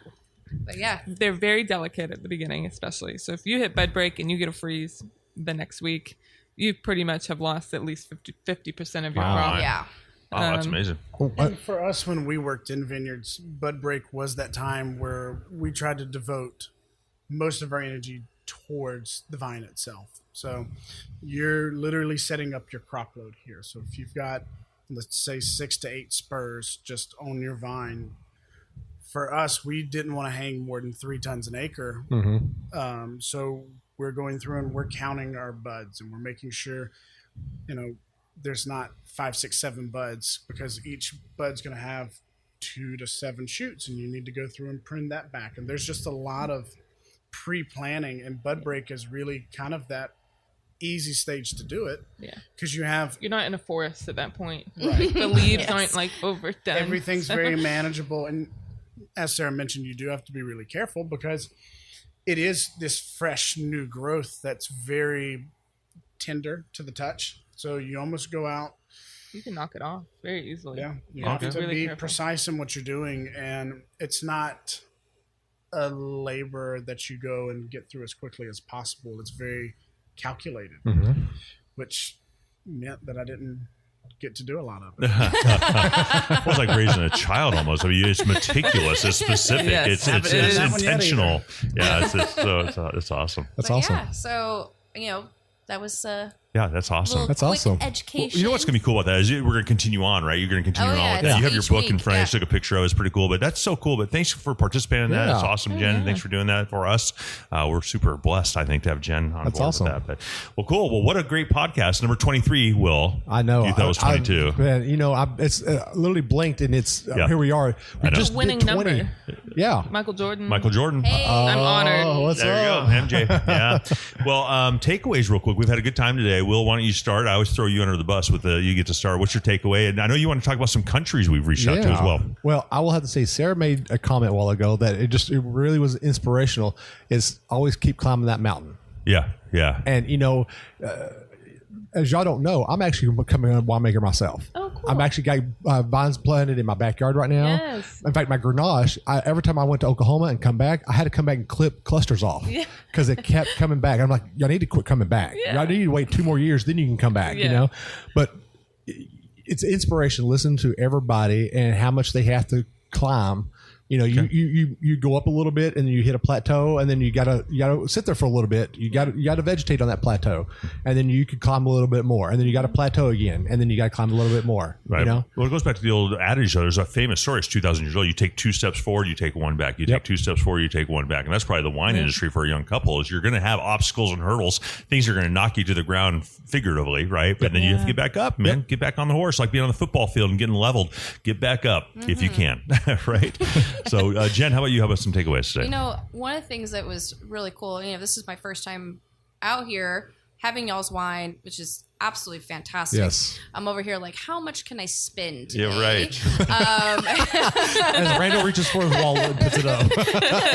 But yeah. They're very delicate at the beginning, especially. So if you hit bud break and you get a freeze the next week, you pretty much have lost at least 50% of your crop. Yeah. Wow, that's amazing. And for us, when we worked in vineyards, bud break was that time where we tried to devote most of our energy towards the vine itself. So you're literally setting up your crop load here. So if you've got, let's say, 6 to 8 spurs just on your vine, for us, we didn't want to hang more than 3 tons an acre. So we're going through and we're counting our buds, and we're making sure, there's not 5, 6, 7 buds, because each bud's going to have 2 to 7 shoots, and you need to go through and prune that back. And there's just a lot of pre-planning, and bud break is really kind of that easy stage to do it. Yeah. Because you're not in a forest at that point. Right. The leaves aren't overdone. Everything's very manageable. And as Sarah mentioned, you do have to be really careful, because it is this fresh new growth that's very tender to the touch. So you almost go out. You can knock it off very easily. Yeah. You have to really be careful. precise in what you're doing. And it's not a labor that you go and get through as quickly as possible. It's very calculated, which meant that I didn't get to do a lot of it. It was like raising a child almost. It's meticulous, it's specific, Yes. it's intentional. Yeah, it's awesome. That's But awesome. yeah, so, that was Yeah, that's awesome. That's quick awesome. education. Well, you know what's going to be cool about that is we're going to continue on, right? You're going to continue Oh, yeah, on with it's that. You have your each book in week, front of you. yeah. I took a picture of it. It's pretty cool. But that's so cool. But thanks for participating in that. Yeah. It's awesome, Jen. Thanks for doing that for us. We're super blessed, I think, to have Jen on That's board awesome. with that. But, well, cool. Well, what a great podcast. Number 23, Will. I know. You thought it was 22. It's literally blinked, and it's Yeah. here we are. We I know. just Winning did 20. number. Yeah. Michael Jordan. Michael Jordan. I'm honored. Oh, what's There up? you go, MJ. Yeah. Well, takeaways real quick. We've had a good time today. Will, why don't you start? I always throw you under the bus with you get to start. What's your takeaway? And I know you want to talk about some countries we've reached out to as well. Well, I will have to say, Sarah made a comment a while ago that it really was inspirational. Is always keep climbing that mountain. Yeah. Yeah. And as y'all don't know, I'm actually becoming a winemaker myself. Oh, cool. I'm actually got vines planted in my backyard right now. Yes. In fact, my Grenache, every time I went to Oklahoma and come back, I had to come back and clip clusters off because it kept coming back. I'm like, y'all need to quit coming back. Yeah. Y'all need to wait 2 more years, then you can come back, Yeah. But it's inspiration to listen to everybody and how much they have to climb. You go up a little bit and then you hit a plateau, and then you gotta sit there for a little bit. You gotta vegetate on that plateau, and then you can climb a little bit more, and then you got to plateau again, and then you got to climb a little bit more. Right. Well, it goes back to the old adage, though. There's a famous story. It's 2,000 years old. You take 2 steps forward, you take 1 back. You take 2 steps forward, you take 1 back. And that's probably the wine industry for a young couple is you're going to have obstacles and hurdles. Things are going to knock you to the ground figuratively, right? But then you have to get back up, man. Get back on the horse, like being on the football field and getting leveled. Get back up if you can, right? So, Jen, how about you? How about some takeaways today? One of the things that was really cool, this is my first time out here having y'all's wine, which is absolutely fantastic. Yes. I'm over here like, how much can I spend Yeah, today? right. As Randall reaches for his wallet and puts it up.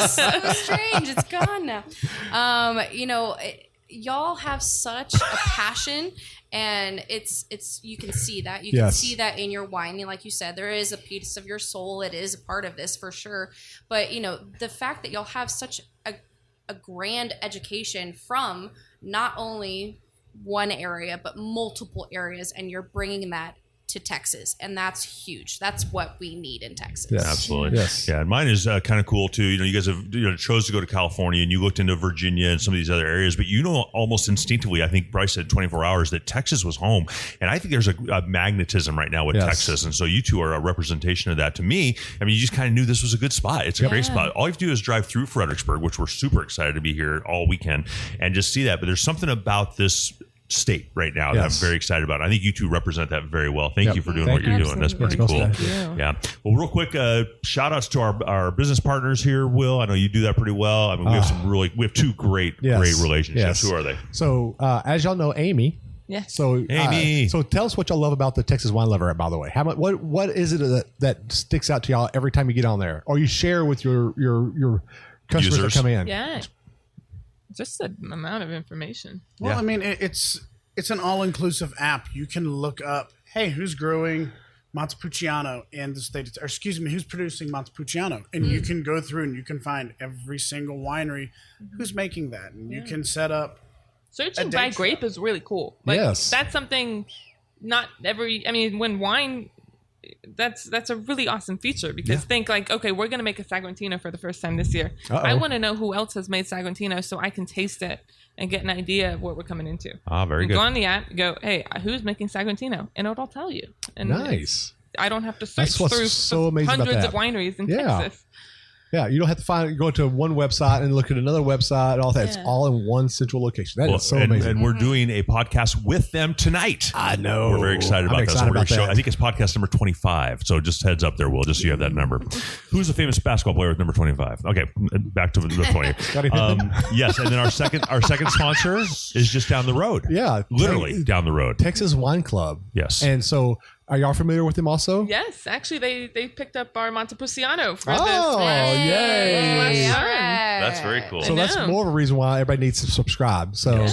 So strange. It's gone now. y'all have such a passion, and it's you can see that. You can see that in your wine. And like you said, there is a piece of your soul. It is a part of this for sure. But the fact that y'all have such a grand education from not only one area but multiple areas, and you're bringing that to Texas, and that's huge. That's what we need in Texas. Yeah, absolutely. Yes. Yeah, and mine is kind of cool too. You guys have chose to go to California, and you looked into Virginia and some of these other areas, but almost instinctively, I think Bryce said 24 hours that Texas was home, and I think there's a magnetism right now with Texas, and so you two are a representation of that. To me, I mean, you just kind of knew this was a good spot. It's a great spot. All you have to do is drive through Fredericksburg, which we're super excited to be here all weekend, and just see that. But there's something about this state right now that I'm very excited about. I think you two represent that very well. Thank you for doing what you're doing. That's pretty cool. Yeah. Well, real quick, shout outs to our business partners here, Will. I know you do that pretty well. I mean, we have two great relationships. Yes. Who are they? So, as y'all know, Amy. Yeah. So, Amy. So tell us what y'all love about the Texas Wine Lover app, by the way. What is it that sticks out to y'all every time you get on there, or you share with your customers Users. that come in? Yeah. Just the amount of information. Well, I mean, it's an all-inclusive app. You can look up, hey, who's growing Montepulciano in the state, or excuse me, who's producing Montepulciano, and you can go through and you can find every single winery who's making that, and you can set up. Searching by grape is really cool. That's something not every. I mean, when wine. That's a really awesome feature, because think like, okay, we're going to make a Saguantino for the first time this year. I want to know who else has made Saguantino so I can taste it and get an idea of what we're coming into. Very good. Go on the app, go, hey, who's making Saguantino? And it'll tell you. And nice. I don't have to search what's through so amazing about hundreds that. of wineries in Texas. Yeah, you don't have to go to one website and look at another website and all that. It's all in one central location. That is so amazing. And we're doing a podcast with them tonight. I know. We're very excited about that. So we're going to show. I think it's podcast number 25. So just heads up there, Will, just so you have that number. Who's the famous basketball player with number 25? Okay, back to the 20. Yes, and then our second sponsor is just down the road. Yeah, literally down the road. Texas Wine Club. Yes, and so. Are y'all familiar with them also? Yes. Actually, they picked up our Montepulciano for this. Oh, yay. That's very cool. So that's more of a reason why everybody needs to subscribe. So,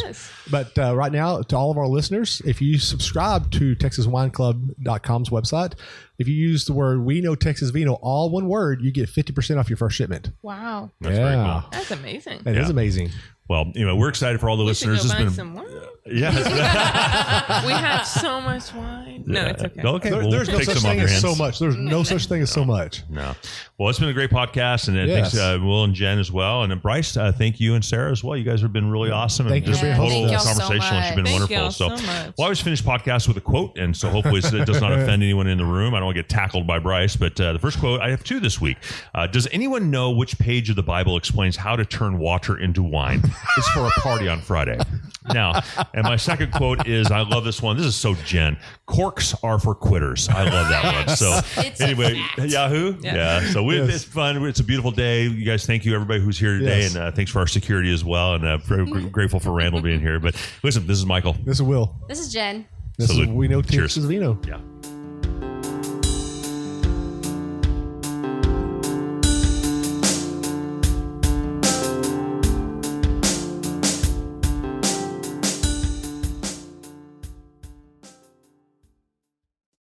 but right now, to all of our listeners, if you subscribe to TexasWineClub.com's website, if you use the word We Know Texas Vino, all one word, you get 50% off your first shipment. Wow. That's very cool. That's amazing. That is amazing. Well, we're excited for all the listeners. Should go buy some wine. Yeah. We have so much wine. No, it's okay. Okay. There's no such thing as so much. There's no such thing as so much. No. Well, it's been a great podcast, and thanks Will and Jen as well, and then Bryce. Thank you and Sarah as well. You guys have been really awesome. Thank you. Total conversational. It's been wonderful. So, I always finish podcasts with a quote, and so hopefully it does not offend anyone in the room. I don't want to get tackled by Bryce, but the first quote, I have two this week. Does anyone know which page of the Bible explains how to turn water into wine? It's for a party on Friday. Now, and my second quote is, I love this one. This is so Jen. Corks are for quitters. I love that one. So anyway, Yahoo. Yeah. So it's fun. It's a beautiful day. You guys, thank you everybody who's here today, and thanks for our security as well. And very grateful for Randall being here. But listen, this is Michael. This is Will. This is Jen. This Salute. is We Know Cheers. Texas Vino. Yeah.